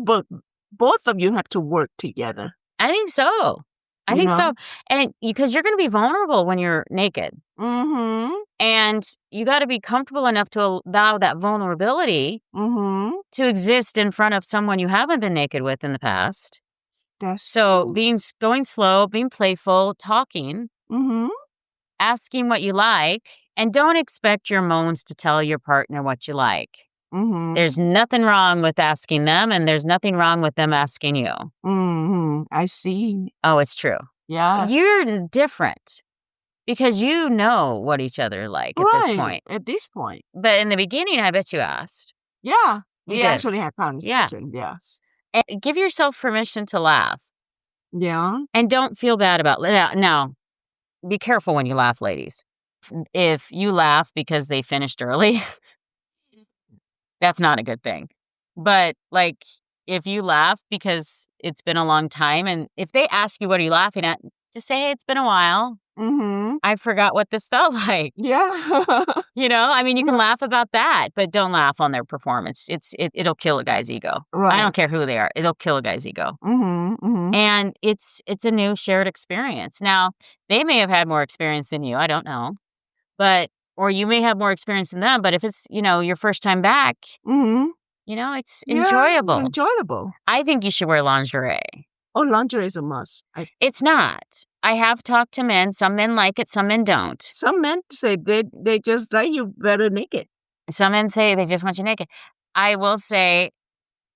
both of you have to work together. I think so. I think so. And because you're going to be vulnerable when you're naked. Mm-hmm. And you got to be comfortable enough to allow that vulnerability Mm-hmm. to exist in front of someone you haven't been naked with in the past. That's So true. going slow, being playful, talking, Mm-hmm. asking what you like, and don't expect your moans to tell your partner what you like. Mm-hmm. There's nothing wrong with asking them, and there's nothing wrong with them asking you. Mm-hmm. I see. Oh, it's true. Yes. You're different because you know what each other like at this point. At this point. But in the beginning, I bet you asked. Yeah. You We did. actually had conversation. Yes. And give yourself permission to laugh. Yeah. And don't feel bad about it. Now, be careful when you laugh, ladies. If you laugh because they finished early, that's not a good thing. But like, if you laugh because it's been a long time, and if they ask you what are you laughing at, just say, hey, it's been a while. Mm-hmm. I forgot what this felt like. Yeah. You know, I mean, you can laugh about that, but don't laugh on their performance. It'll kill a guy's ego. Right. I don't care who they are. It'll kill a guy's ego. Mm-hmm. Mm-hmm. And it's a new shared experience. Now, they may have had more experience than you. I don't know. Or you may have more experience than them. But if it's, your first time back, Mm-hmm. it's enjoyable. Enjoyable. I think you should wear lingerie. Oh, lingerie is a must. It's not. I have talked to men. Some men like it. Some men don't. Some men say they just like you better naked. Some men say they just want you naked. I will say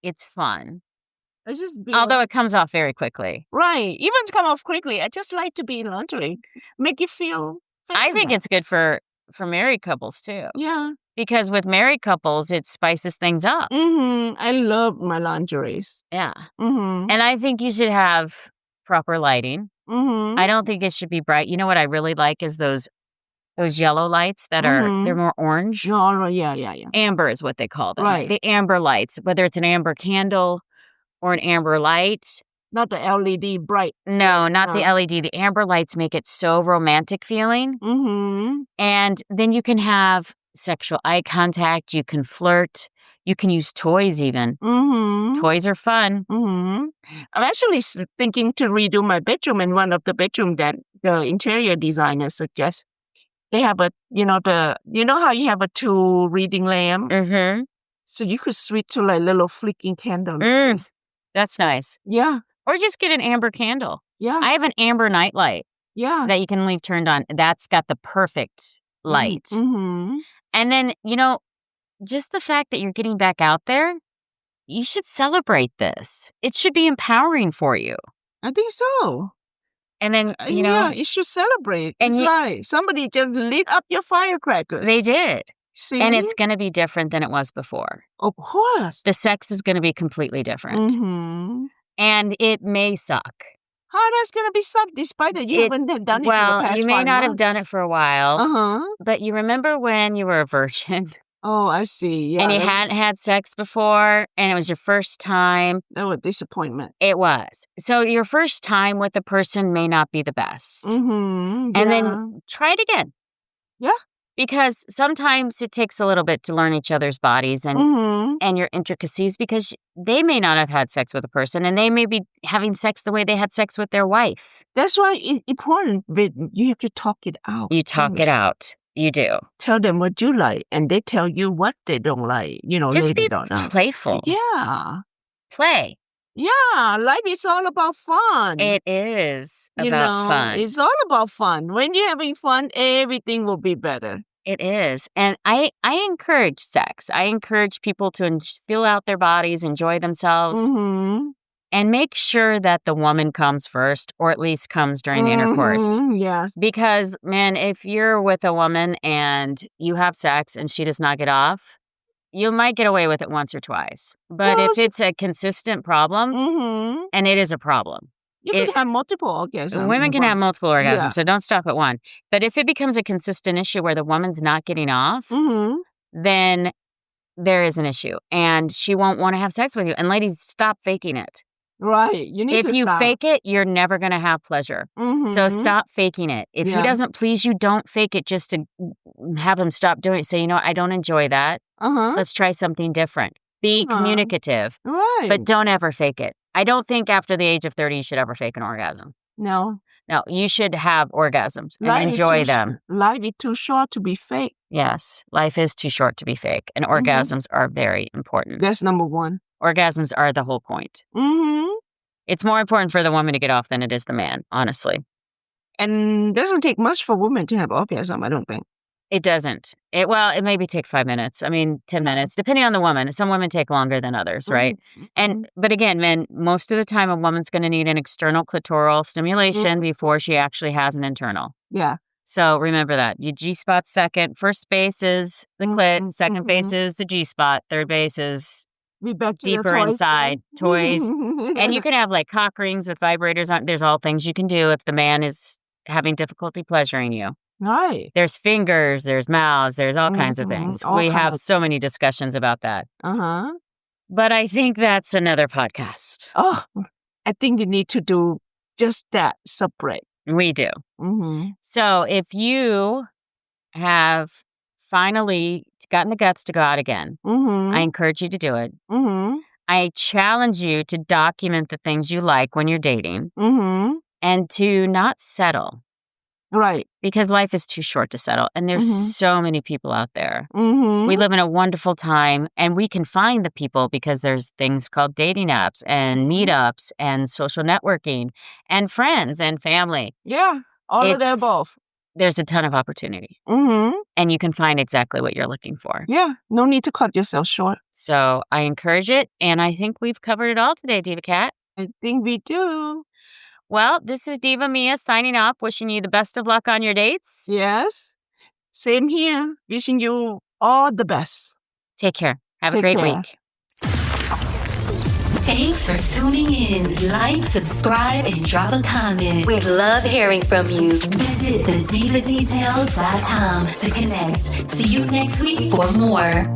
it's fun. Although it comes off very quickly. Right. Even to come off quickly. I just like to be in lingerie. Make you feel I think it's good for married couples too. Yeah. Because with married couples, it spices things up. Mm-hmm. I love my lingeries. Yeah. Mm-hmm. And I think you should have proper lighting. Mm-hmm. I don't think it should be bright. You know what I really like is those yellow lights that they're more orange. Oh, yeah. Amber is what they call them. Right. The amber lights, whether it's an amber candle or an amber light. Not the LED bright. No, not the LED. The amber lights make it so romantic feeling. Mm-hmm. And then you can have sexual eye contact. You can flirt. You can use toys even. Mm-hmm. Toys are fun. Mm-hmm. I'm actually thinking to redo my bedroom, and one of the bedroom that the interior designer suggests, they have you know how you have a 2 reading lamp? Mm-hmm. So you could switch to like little flicking candle. That's nice. Yeah. Or just get an amber candle. Yeah. I have an amber nightlight that you can leave turned on. That's got the perfect light. Mm-hmm. And then, just the fact that you're getting back out there, you should celebrate this. It should be empowering for you. I think so. And then, yeah, you should celebrate. And it's like somebody just lit up your firecracker. They did. See? And it's going to be different than it was before. Of course. The sex is going to be completely different. Mm-hmm. And it may suck. How that's going to be suck despite that you haven't done it for the past 5 months? Well, you may not have done it for a while. Uh-huh. But you remember when you were a virgin? Oh, I see. Yeah. And you hadn't had sex before, and it was your first time. That was disappointment. It was. So your first time with a person may not be the best. Mm-hmm. And then try it again. Yeah. Because sometimes it takes a little bit to learn each other's bodies and your intricacies, because they may not have had sex with a person and they may be having sex the way they had sex with their wife. That's why it's important, but you have to talk it out. You talk it out. You do. Tell them what you like, and they tell you what they don't like. Just be don't know. playful. Yeah. Play. Yeah, life is all about fun. It is about fun. It's all about fun. When you're having fun, everything will be better. It is. And I encourage sex. I encourage people to feel out their bodies, enjoy themselves, and make sure that the woman comes first, or at least comes during the intercourse. Yes. Because, man, if you're with a woman and you have sex and she does not get off, you might get away with it once or twice. But if it's a consistent problem, and it is a problem. You can have multiple orgasms. Women can have multiple orgasms, Yeah. so don't stop at one. But if it becomes a consistent issue where the woman's not getting off, then there is an issue. And she won't want to have sex with you. And ladies, stop faking it. Right. You need to If you stop. fake it, you're never going to have pleasure. So stop faking it. If he doesn't please you, don't fake it just to have him stop doing it. Say, I don't enjoy that. Let's try something different. Be communicative. Right. But don't ever fake it. I don't think after the age of 30 you should ever fake an orgasm. No. No, you should have orgasms and Life is enjoy them. Life is too short to be fake. Yes, life is too short to be fake. And orgasms are very important. That's number one. Orgasms are the whole point. It's more important for the woman to get off than it is the man, honestly. And it doesn't take much for women to have orgasm, I don't think. It doesn't. It maybe take 5 minutes. 10 minutes, depending on the woman. Some women take longer than others, right? But again, men, most of the time a woman's going to need an external clitoral stimulation before she actually has an internal. Yeah. So remember that. Your G-spot second. First base is the clit. Second base is the G-spot. Third base is Be back to deeper your toys, inside. Toys. And you can have like cock rings with vibrators on. There's all things you can do if the man is having difficulty pleasuring you. Right. There's fingers, there's mouths, there's all kinds of things. We have so many discussions about that. But I think that's another podcast. Oh, I think you need to do just that separate. We do. So if you have finally gotten the guts to go out again, I encourage you to do it. I challenge you to document the things you like when you're dating and to not settle. Right. Because life is too short to settle. And there's so many people out there. We live in a wonderful time, and we can find the people because there's things called dating apps and meetups and social networking and friends and family. Yeah. All of the above. There's a ton of opportunity. And you can find exactly what you're looking for. Yeah. No need to cut yourself short. So I encourage it. And I think we've covered it all today, Diva Cat. I think we do. Well, this is Diva Mia signing off, wishing you the best of luck on your dates. Yes. Same here. Wishing you all the best. Take care. Have a great week. Thanks for tuning in. Like, subscribe, and drop a comment. We'd love hearing from you. Visit TheDivaDetails.com to connect. See you next week for more.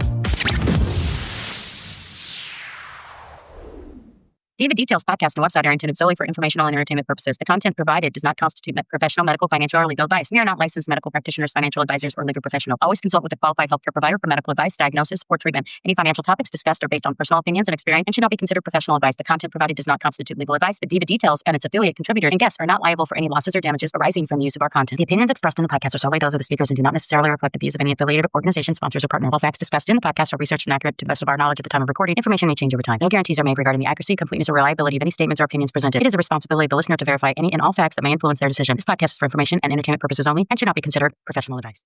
Diva Details podcast and website are intended solely for informational and entertainment purposes. The content provided does not constitute professional, medical, financial, or legal advice. We are not licensed medical practitioners, financial advisors, or legal professionals. Always consult with a qualified healthcare provider for medical advice, diagnosis, or treatment. Any financial topics discussed are based on personal opinions and experience and should not be considered professional advice. The content provided does not constitute legal advice. The Diva Details and its affiliate, contributor, and guests are not liable for any losses or damages arising from the use of our content. The opinions expressed in the podcast are solely those of the speakers and do not necessarily reflect the views of any affiliated organization, sponsors, or partner. All facts discussed in the podcast are researched and accurate to the best of our knowledge at the time of recording. Information may change over time. No guarantees are made regarding the accuracy, completeness, or reliability of any statements or opinions presented. It is the responsibility of the listener to verify any and all facts that may influence their decision. This podcast is for information and entertainment purposes only and should not be considered professional advice.